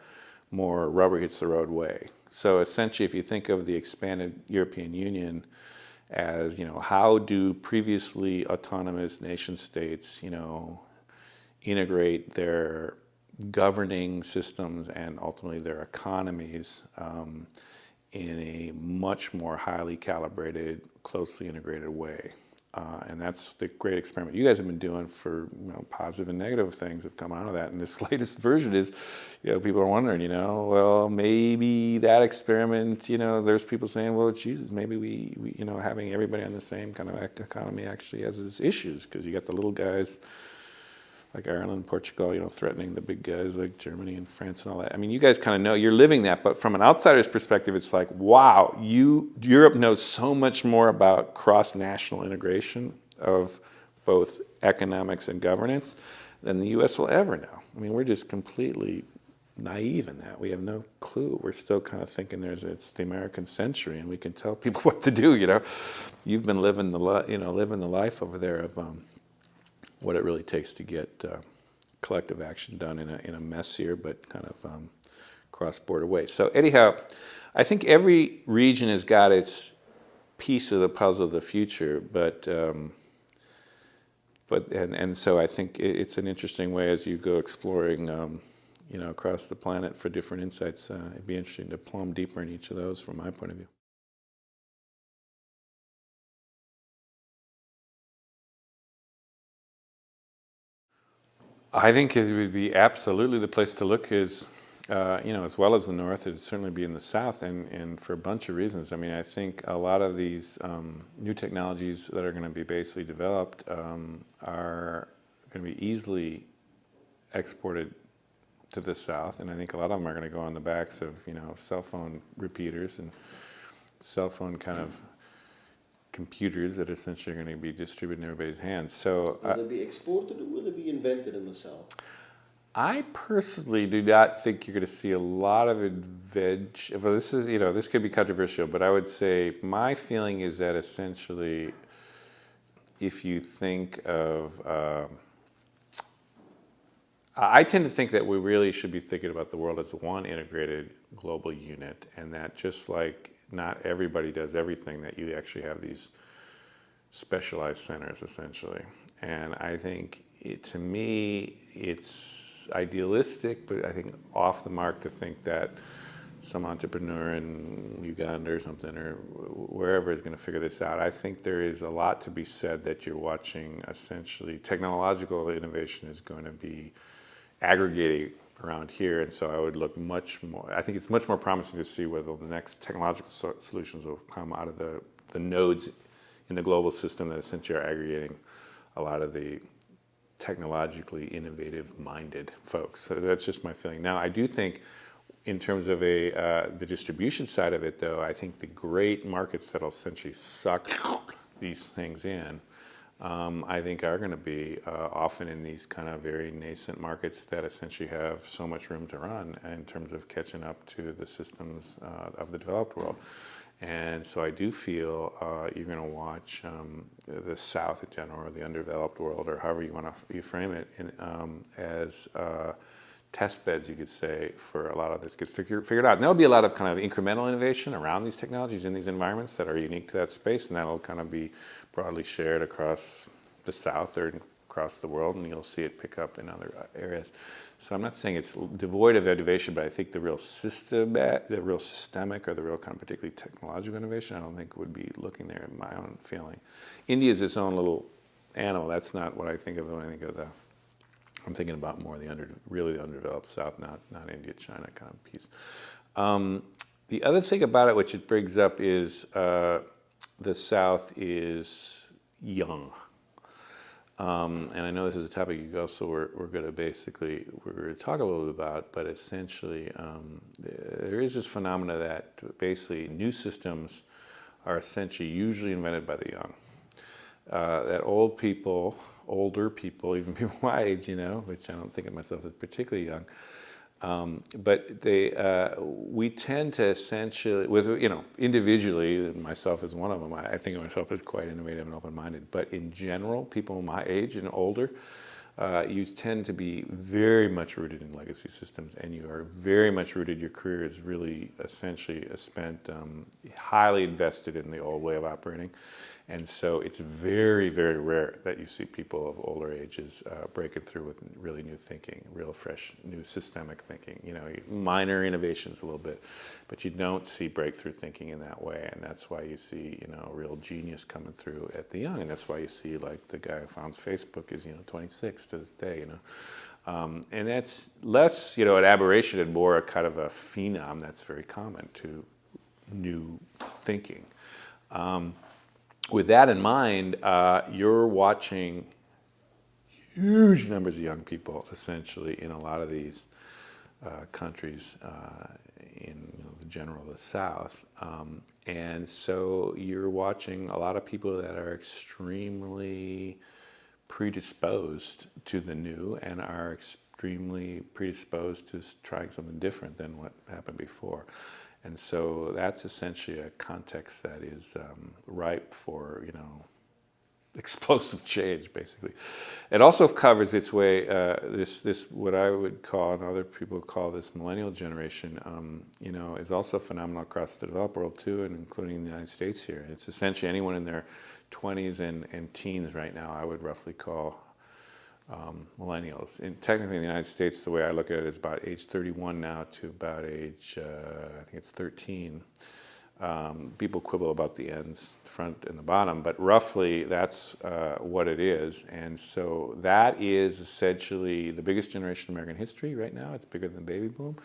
Speaker 1: more rubber hits the road way. So essentially, if you think of the expanded European Union as, how do previously autonomous nation states, integrate their governing systems and ultimately their economies in a much more highly calibrated, closely integrated way. And that's the great experiment you guys have been doing for positive and negative things have come out of that. And this latest version is, people are wondering, well, maybe that experiment, there's people saying, well, Jesus, maybe we having everybody on the same kind of economy actually has its issues, because you got the little guys like Ireland, Portugal, threatening the big guys like Germany and France and all that. I mean, you guys kind of know, you're living that, but from an outsider's perspective, it's like, wow, Europe knows so much more about cross-national integration of both economics and governance than the U.S. will ever know. I mean, we're just completely naive in that. We have no clue. We're still kind of thinking it's the American century, and we can tell people what to do. You've been living the life over there of what it really takes to get collective action done in a messier but kind of cross-border way. So anyhow, I think every region has got its piece of the puzzle of the future, but so I think it's an interesting way as you go exploring, across the planet for different insights. It'd be interesting to plumb deeper in each of those from my point of view. I think it would be absolutely the place to look is, as well as the North, it'd certainly be in the South, and for a bunch of reasons. I mean, I think a lot of these new technologies that are going to be basically developed are going to be easily exported to the South, and I think a lot of them are going to go on the backs of, cell phone repeaters and cell phone kind of computers that essentially are going to be distributed in everybody's hands. So
Speaker 2: will they be exported or will they be invented in the South?
Speaker 1: I personally do not think you're going to see a lot of advantage. Well, this is, this could be controversial, but I would say my feeling is that essentially, if you think of, I tend to think that we really should be thinking about the world as one integrated global unit, and that just like not everybody does everything, that you actually have these specialized centers essentially. And I think to me, it's idealistic, but I think off the mark to think that some entrepreneur in Uganda or something or wherever is going to figure this out. I think there is a lot to be said that you're watching essentially technological innovation is going to be aggregating around here, and so I would look much more, I think it's much more promising to see whether the next technological solutions will come out of the nodes in the global system that essentially are aggregating a lot of the technologically innovative minded folks. So that's just my feeling. Now, I do think in terms of the distribution side of it, though, I think the great markets that'll essentially suck these things in, I think are going to be often in these kind of very nascent markets that essentially have so much room to run in terms of catching up to the systems of the developed world. And so I do feel you're going to watch the South in general, or the undeveloped world, or however you want to frame it, as test beds, you could say, for a lot of this gets figured out. And there'll be a lot of kind of incremental innovation around these technologies in these environments that are unique to that space, and that'll kind of be broadly shared across the South or across across the world, and you'll see it pick up in other areas. So I'm not saying it's devoid of innovation, but I think the real systemic or the real kind of particularly technological innovation, I don't think would be looking there in my own feeling. India is its own little animal. That's not what I think of when I think of I'm thinking about more the really underdeveloped South, not India, China kind of piece. The other thing about it, which it brings up, is the South is young. And I know this is a topic you also we're going to talk a little bit about, but essentially there is this phenomena that basically new systems are essentially usually invented by the young. That older people, even people my age, which I don't think of myself as particularly young, but we tend to essentially, individually, and myself as one of them, I think of myself as quite innovative and open-minded. But in general, people my age and older, you tend to be very much rooted in legacy systems, and you are very much rooted. Your career is really essentially spent highly invested in the old way of operating. And so it's very, very rare that you see people of older ages breaking through with really new thinking, real fresh, new systemic thinking. Minor innovations a little bit, but you don't see breakthrough thinking in that way. And that's why you see, real genius coming through at the young. And that's why you see, like, the guy who founds Facebook is, 26 to this day, And that's less, an aberration and more a kind of a phenom that's very common to new thinking. With that in mind, you're watching huge numbers of young people, essentially, in a lot of these countries in the South. And so you're watching a lot of people that are extremely predisposed to the new and are extremely predisposed to trying something different than what happened before. And so that's essentially a context that is ripe for, explosive change, basically. It also covers its way, this what I would call, and other people call this millennial generation, is also phenomenal across the developed world too, and including the United States here. It's essentially anyone in their 20s and teens right now, I would roughly call millennials. And technically in the United States, the way I look at it is about age 31 now to about age, I think it's 13. People quibble about the ends, front and the bottom, but roughly that's what it is. And so that is essentially the biggest generation in American history right now. It's bigger than the baby boom.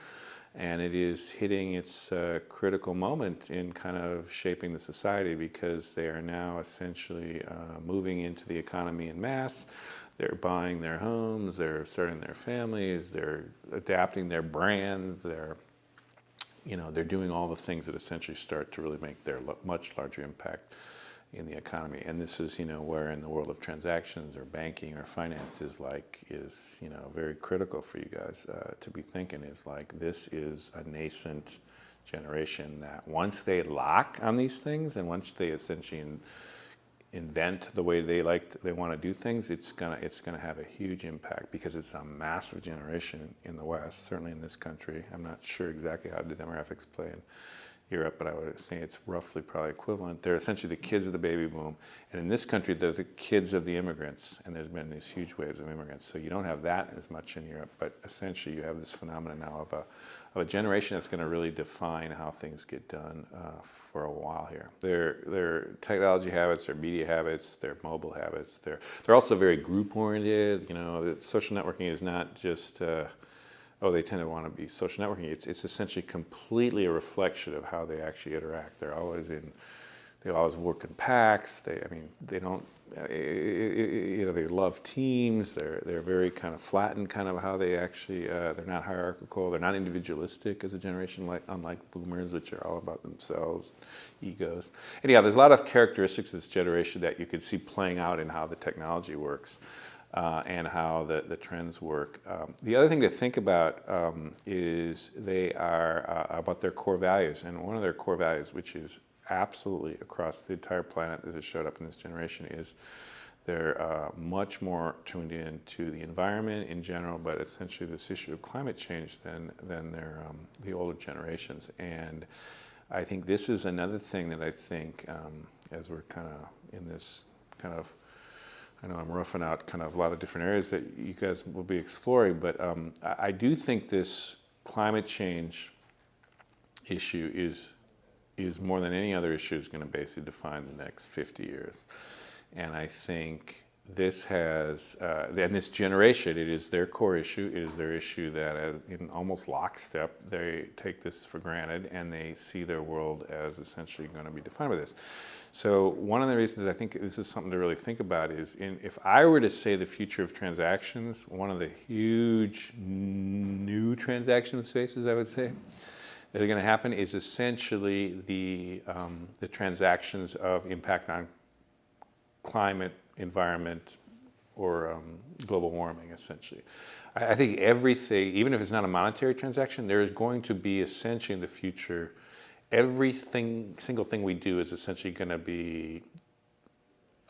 Speaker 1: And it is hitting its critical moment in kind of shaping the society, because they are now essentially moving into the economy en masse. They're buying their homes, they're starting their families, they're adapting their brands, they're doing all the things that essentially start to really make their much larger impact in the economy. And this is, where in the world of transactions or banking or finance is very critical for you guys to be thinking, is like, this is a nascent generation that once they lock on these things and once they essentially invent the way they want to do things, it's gonna have a huge impact, because it's a massive generation in the West, certainly in this country. I'm not sure exactly how the demographics play in Europe, but I would say it's roughly probably equivalent. They're essentially the kids of the baby boom, and in this country they're the kids of the immigrants, and there's been these huge waves of immigrants. So you don't have that as much in Europe, but essentially you have this phenomenon now of a generation that's going to really define how things get done for a while here. Their technology habits, their media habits, their mobile habits, they're also very group oriented. Social networking is not just they tend to want to be social networking. It's essentially completely a reflection of how they actually interact. They always work in packs. They don't. They love teams. They're very kind of flattened, kind of how they actually. They're not hierarchical. They're not individualistic as a generation, unlike boomers, which are all about themselves, egos. Anyhow, there's a lot of characteristics of this generation that you could see playing out in how the technology works. And how the trends work. The other thing to think about is they are about their core values. And one of their core values, which is absolutely across the entire planet that has showed up in this generation, is they're much more tuned in to the environment in general, but essentially this issue of climate change than the older generations. And I think this is another thing that I think, as we're kind of in this kind of I know I'm roughing out kind of a lot of different areas that you guys will be exploring, but I do think this climate change issue is more than any other issue is going to basically define the next 50 years. And I think this has, and this generation, it is their core issue. It is their issue that, as in almost lockstep, they take this for granted and they see their world as essentially going to be defined by this. So one of the reasons I think this is something to really think about is, if I were to say the future of transactions, one of the huge new transaction spaces, I would say, that are going to happen is essentially the transactions of impact on climate, environment, or global warming, essentially. I think everything, even if it's not a monetary transaction, there is going to be essentially in the future, single thing we do is essentially going to be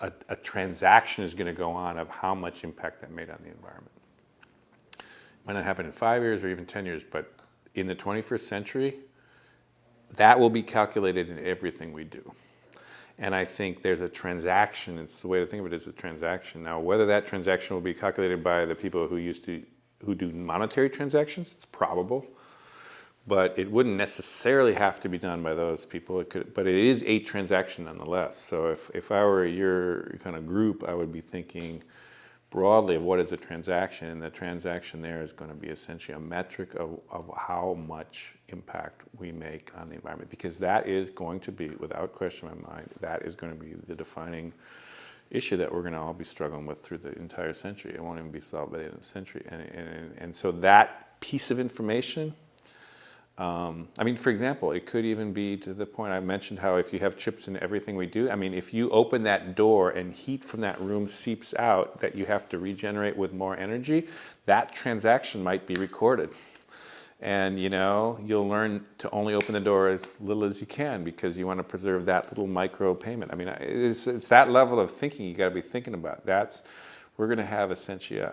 Speaker 1: a transaction is going to go on of how much impact that made on the environment. It might not happen in 5 years or even 10 years, but in the 21st century, that will be calculated in everything we do. And I think there's a transaction. It's the way to think of it is a transaction. Now, whether that transaction will be calculated by the people who do monetary transactions, it's probable, but it wouldn't necessarily have to be done by those people. It could, but it is a transaction nonetheless. So if I were your kind of group, I would be thinking broadly of what is a transaction, and the transaction there is going to be essentially a metric of how much impact we make on the environment, because that is going to be, without question in my mind, that is going to be the defining issue that we're going to all be struggling with through the entire century. It won't even be solved by the end of the century. And so that piece of information, I mean, for example, it could even be to the point I mentioned how if you have chips in everything we do, I mean, if you open that door and heat from that room seeps out that you have to regenerate with more energy, that transaction might be recorded. And, you know, you'll learn to only open the door as little as you can because you want to preserve that little micro payment. I mean, it's that level of thinking you got to be thinking about. We're going to have essentially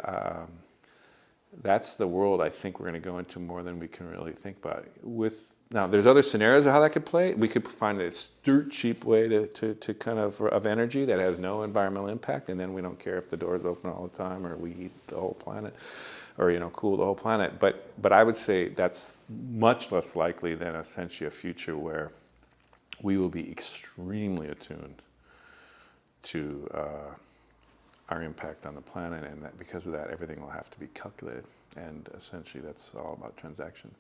Speaker 1: that's the world I think we're going to go into more than we can really think about. Now, there's other scenarios of how that could play. We could find a dirt cheap way to kind of energy that has no environmental impact, and then we don't care if the door is open all the time or we heat the whole planet, or cool the whole planet. But I would say that's much less likely than essentially a future where we will be extremely attuned to our impact on the planet, and that because of that, everything will have to be calculated. And essentially, that's all about transactions.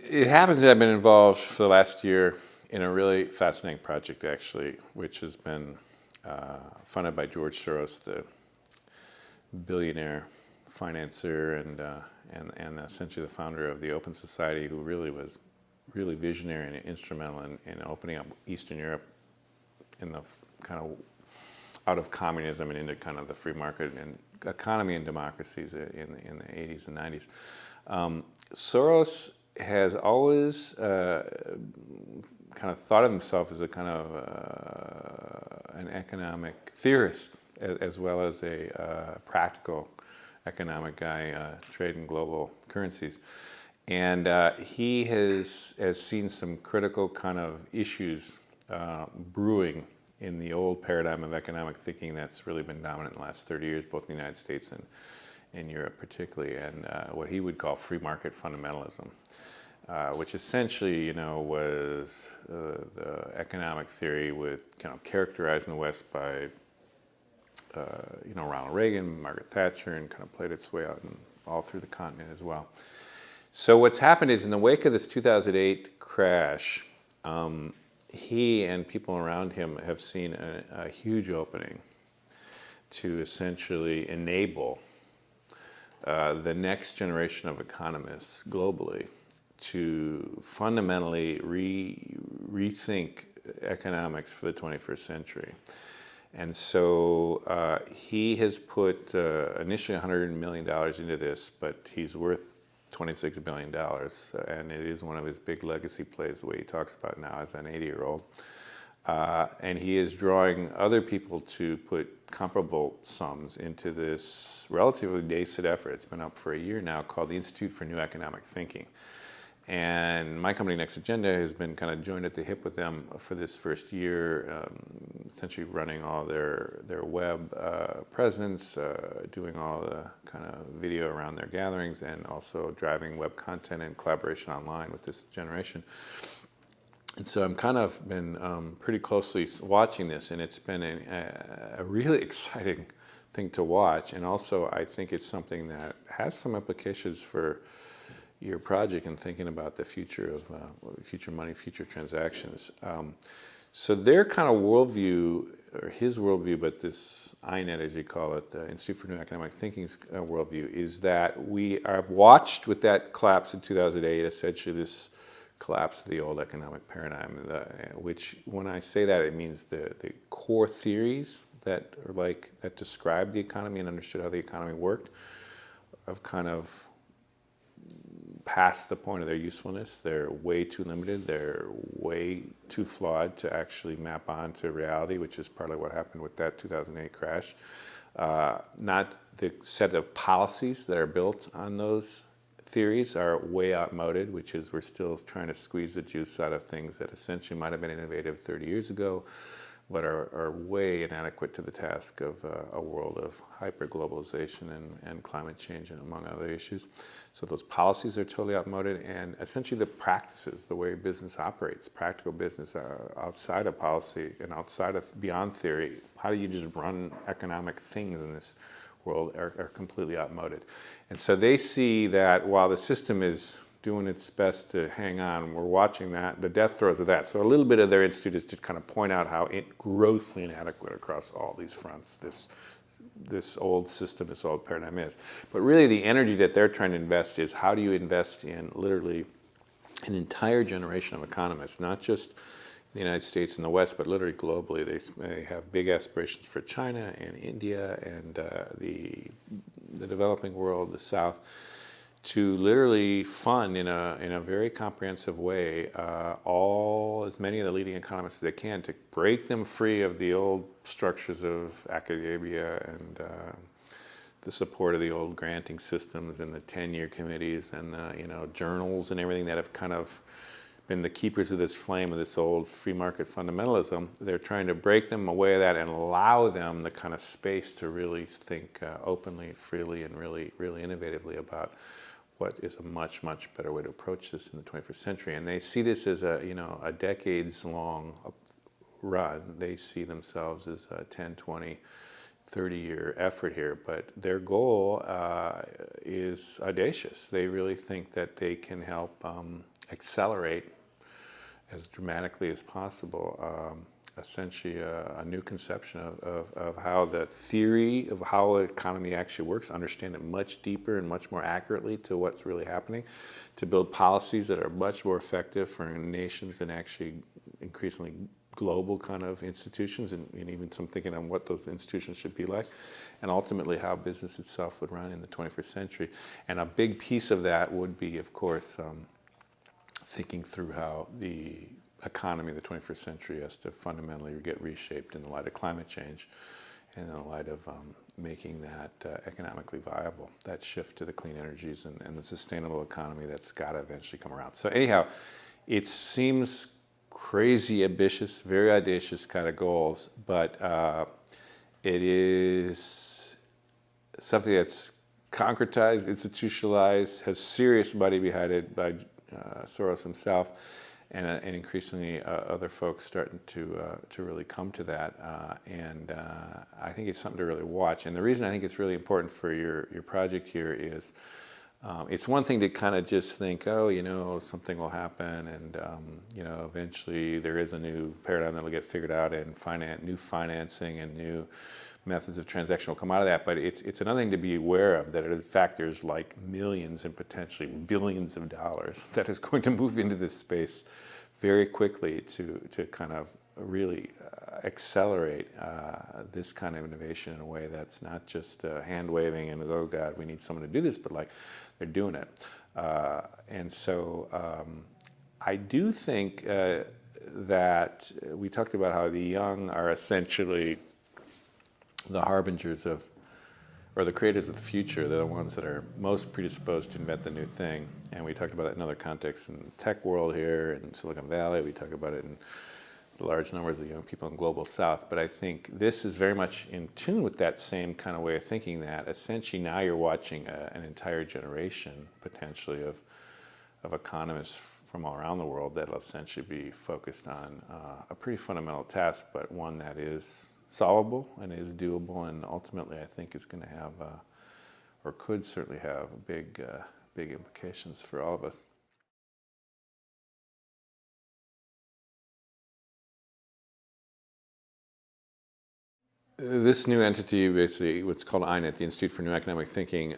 Speaker 1: It happens that I've been involved for the last year in a really fascinating project, actually, which has been funded by George Soros, the billionaire financier and essentially the founder of the Open Society, who really was really visionary and instrumental in opening up Eastern Europe in the kind of out of communism and into kind of the free market and economy and democracies in the 80s and 90s. Soros has always kind of thought of himself as a kind of an economic theorist as well as a practical economic guy trading global currencies. And he has seen some critical kind of issues brewing in the old paradigm of economic thinking that's really been dominant in the last 30 years, both in the United States and in Europe particularly, and what he would call free market fundamentalism, which essentially, was the economic theory with kind of characterized in the West by, Ronald Reagan, Margaret Thatcher, and kind of played its way out all through the continent as well. So what's happened is in the wake of this 2008 crash, he and people around him have seen a huge opening to essentially enable the next generation of economists globally to fundamentally rethink economics for the 21st century. And so he has put initially $100 million into this, but he's worth $26 billion, and it is one of his big legacy plays, the way he talks about it now as an 80-year-old. And he is drawing other people to put comparable sums into this relatively nascent effort. It's been up for a year now, called the Institute for New Economic Thinking. And my company, Next Agenda, has been kind of joined at the hip with them for this first year, essentially running all their web presence, doing all the kind of video around their gatherings, and also driving web content and collaboration online with this generation. And so I'm kind of been pretty closely watching this, and it's been a really exciting thing to watch. And also, I think it's something that has some implications for your project and thinking about the future of future money, future transactions. So their kind of worldview, or his worldview, but this INET, as you call it, the Institute for New Economic Thinking's worldview, is that we have watched with that collapse in 2008, essentially this collapse of the old economic paradigm, which, when I say that, it means the core theories that are that describe the economy and understood how the economy worked have kind of past the point of their usefulness. They're way too limited. They're way too flawed to actually map onto reality, which is partly what happened with that 2008 crash. Not the set of policies that are built on those theories are way outmoded, which is we're still trying to squeeze the juice out of things that essentially might have been innovative 30 years ago, but are way inadequate to the task of a world of hyper-globalization and climate change, and among other issues. So those policies are totally outmoded, and essentially the practices, the way business operates, practical business outside of policy and outside of beyond theory, how do you just run economic things in this world are completely outmoded. And so they see that while the system is doing its best to hang on, we're watching that, the death throes of that. So a little bit of their institute is to kind of point out how grossly inadequate across all these fronts this old system, this old paradigm is. But really the energy that they're trying to invest is how do you invest in literally an entire generation of economists, not just the United States and the West, but literally globally. They have big aspirations for China and India and the developing world, the South, to literally fund in a very comprehensive way as many of the leading economists as they can, to break them free of the old structures of academia and the support of the old granting systems and the 10-year committees and the journals and everything that have kind of been the keepers of this flame of this old free market fundamentalism. They're trying to break them away of that and allow them the kind of space to really think openly, freely, and really, really innovatively about what is a much, much better way to approach this in the 21st century. And they see this as a decades-long run. They see themselves as a 10, 20, 30-year effort here, but their goal is audacious. They really think that they can help accelerate as dramatically as possible essentially a new conception of how the theory of how an economy actually works, understand it much deeper and much more accurately to what's really happening, to build policies that are much more effective for nations and actually increasingly global kind of institutions, and even some thinking on what those institutions should be like, and ultimately how business itself would run in the 21st century. And a big piece of that would be, of course, thinking through how the economy of the 21st century has to fundamentally get reshaped in the light of climate change and in the light of making that economically viable, that shift to the clean energies and the sustainable economy that's got to eventually come around. So anyhow, it seems crazy ambitious, very audacious kind of goals, but it is something that's concretized, institutionalized, has serious money behind it by Soros himself, and increasingly other folks starting to really come to that. And I think it's something to really watch. And the reason I think it's really important for your project here is it's one thing to kind of just think, something will happen, and eventually there is a new paradigm that'll get figured out, and new financing and new methods of transaction will come out of that. But it's another thing to be aware of, that in fact there's like millions and potentially billions of dollars that is going to move into this space very quickly to kind of really accelerate this kind of innovation in a way that's not just hand waving and, oh God, we need someone to do this, but like they're doing it. And so I do think that we talked about how the young are essentially the harbingers of or the creators of the future, they're the ones that are most predisposed to invent the new thing. And we talked about it in other contexts in the tech world here, in Silicon Valley. We talk about it in the large numbers of young people in Global South. But I think this is very much in tune with that same kind of way of thinking, that essentially now you're watching an entire generation, potentially, of economists from all around the world that'll essentially be focused on a pretty fundamental task, but one that is solvable and is doable, and ultimately I think is going to have, or could certainly have, big implications for all of us. This new entity, basically what's called INET, the Institute for New Economic Thinking,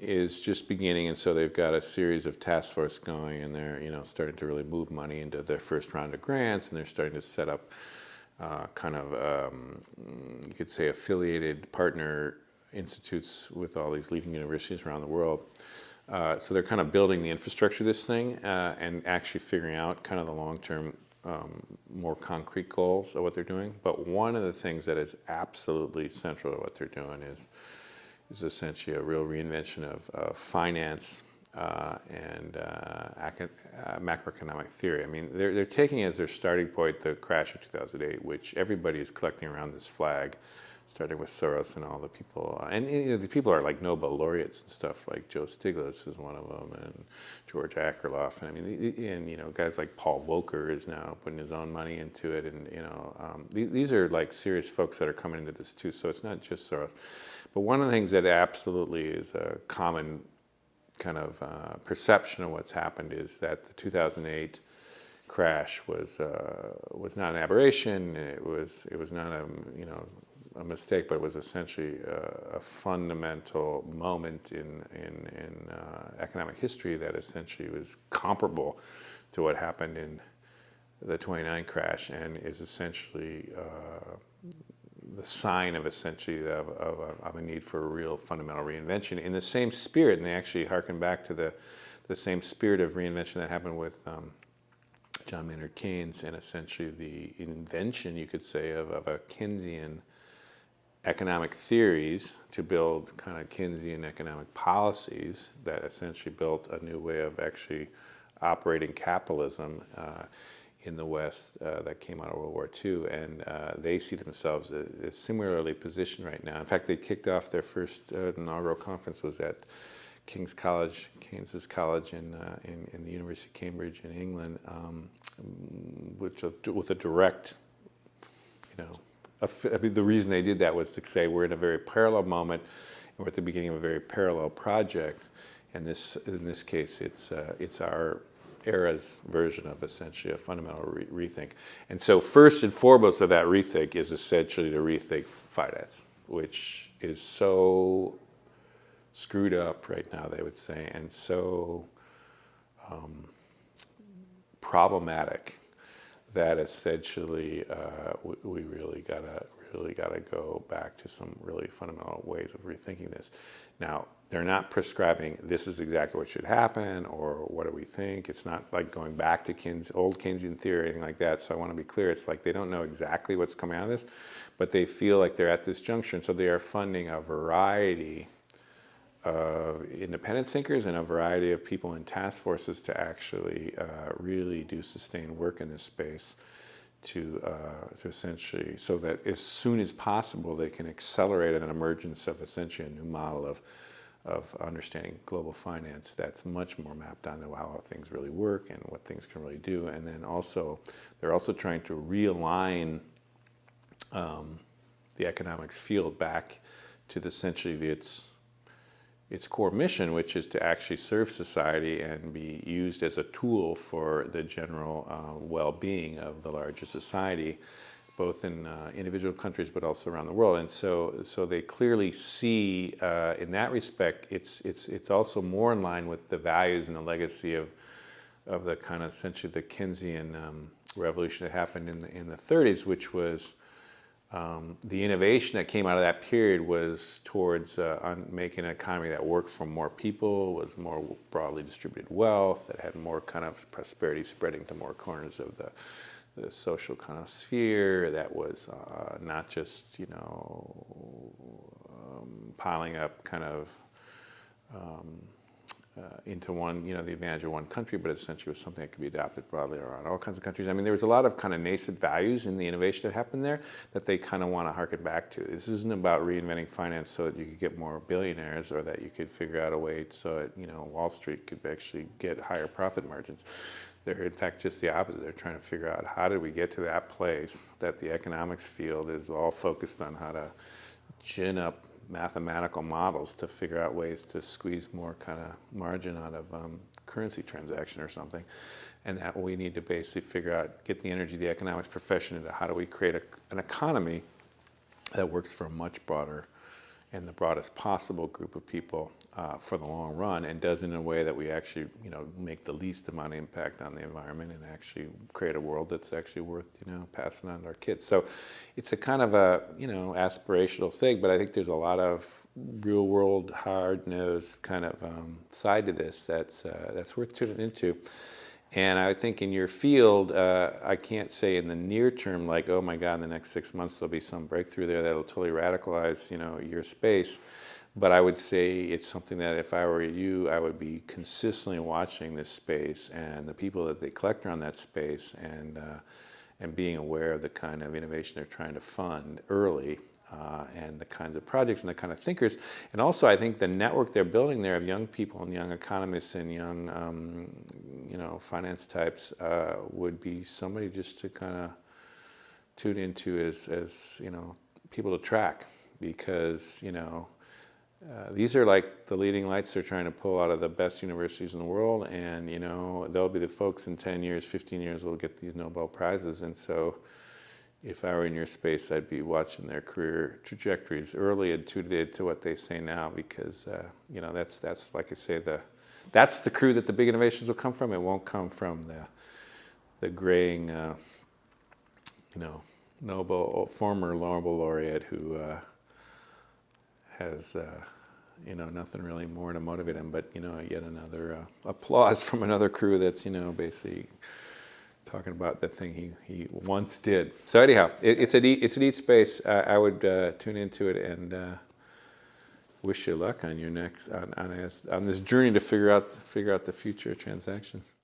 Speaker 1: is just beginning, and so they've got a series of task force going, and they're starting to really move money into their first round of grants, and they're starting to set up you could say, affiliated partner institutes with all these leading universities around the world. So they're kind of building the infrastructure of this thing and actually figuring out kind of the long-term, more concrete goals of what they're doing. But one of the things that is absolutely central to what they're doing is essentially a real reinvention of finance and macroeconomic theory. I mean, they're taking as their starting point the crash of 2008, which everybody is collecting around this flag, starting with Soros and all the people. And the people are like Nobel laureates and stuff, like Joe Stiglitz is one of them, and George Akerlof. And I mean, guys like Paul Volcker is now putting his own money into it. And these are like serious folks that are coming into this too. So it's not just Soros. But one of the things that absolutely is a common kind of perception of what's happened is that the 2008 crash was not an aberration. It was not a mistake, but it was essentially a fundamental moment in economic history that essentially was comparable to what happened in the 29 crash, and is essentially the sign of essentially of a need for a real fundamental reinvention in the same spirit. And they actually harken back to the same spirit of reinvention that happened with John Maynard Keynes, and essentially the invention, you could say, of a Keynesian economic theories to build kind of Keynesian economic policies that essentially built a new way of actually operating capitalism in the West that came out of World War II, and they see themselves as similarly positioned right now. In fact, they kicked off their first inaugural conference was at King's College, Keynes's college in the University of Cambridge in England, with a direct, the reason they did that was to say we're in a very parallel moment, and we're at the beginning of a very parallel project, and in this case, it's our era's version of essentially a fundamental rethink. And so first and foremost of that rethink is essentially to rethink finance, which is so screwed up right now, they would say, and so problematic that essentially we really gotta go back to some really fundamental ways of rethinking this. Now, they're not prescribing this is exactly what should happen or what do we think. It's not like going back to old Keynesian theory or anything like that. So I want to be clear. It's like they don't know exactly what's coming out of this, but they feel like they're at this junction. So they are funding a variety of independent thinkers and a variety of people in task forces to actually really do sustained work in this space to essentially, so that as soon as possible they can accelerate an emergence of essentially a new model of understanding global finance that's much more mapped onto how things really work and what things can really do. And then also, they're also trying to realign the economics field back to essentially its core mission, which is to actually serve society and be used as a tool for the general well-being of the larger society, both in individual countries but also around the world. And so they clearly see, in that respect, it's also more in line with the values and the legacy of the kind of essentially the Keynesian revolution that happened in the 30s, which was the innovation that came out of that period was towards making an economy that worked for more people, was more broadly distributed wealth, that had more kind of prosperity spreading to more corners of
Speaker 3: the social kind of sphere, that was not just, piling up kind of into one, the advantage of one country, but essentially was something that could be adopted broadly around all kinds of countries. I mean, there was a lot of kind of nascent values in the innovation that happened there that they kind of want to harken back to. This isn't about reinventing finance so that you could get more billionaires or that you could figure out a way so that, Wall Street could actually get higher profit margins. They're in fact just the opposite. They're trying to figure out how did we get to that place that the economics field is all focused on how to gin up mathematical models to figure out ways to squeeze more kind of margin out of currency transaction or something. And that we need to basically figure out, get the energy, the economics profession into how do we create an economy that works for a much broader and the broadest possible group of people for the long run, and does it in a way that we actually, make the least amount of impact on the environment and actually create a world that's actually worth, passing on to our kids. So it's a kind of a, aspirational thing, but I think there's a lot of real world, hard-nosed kind of side to this that's worth tuning into. And I think in your field, I can't say in the near term, like, oh my God, in the next 6 months there'll be some breakthrough there that'll totally radicalize, your space. But I would say it's something that if I were you, I would be consistently watching this space and the people that they collect around that space, and being aware of the kind of innovation they're trying to fund early. And the kinds of projects and the kind of thinkers. And also I think the network they're building there of young people and young economists and young, finance types would be somebody just to kind of tune into as people to track, because, these are like the leading lights they're trying to pull out of the best universities in the world, and, they'll be the folks in 10 years, 15 years will get these Nobel Prizes. And so if I were in your space, I'd be watching their career trajectories early and tuned into what they say now, because that's like I say, that's the crew that the big innovations will come from. It won't come from the graying, former Nobel laureate who has nothing really more to motivate him, but yet another applause from another crew that's basically talking about the thing he once did. So anyhow, it's a neat space. I would tune into it and wish you luck on your next on this journey to figure out the future of transactions.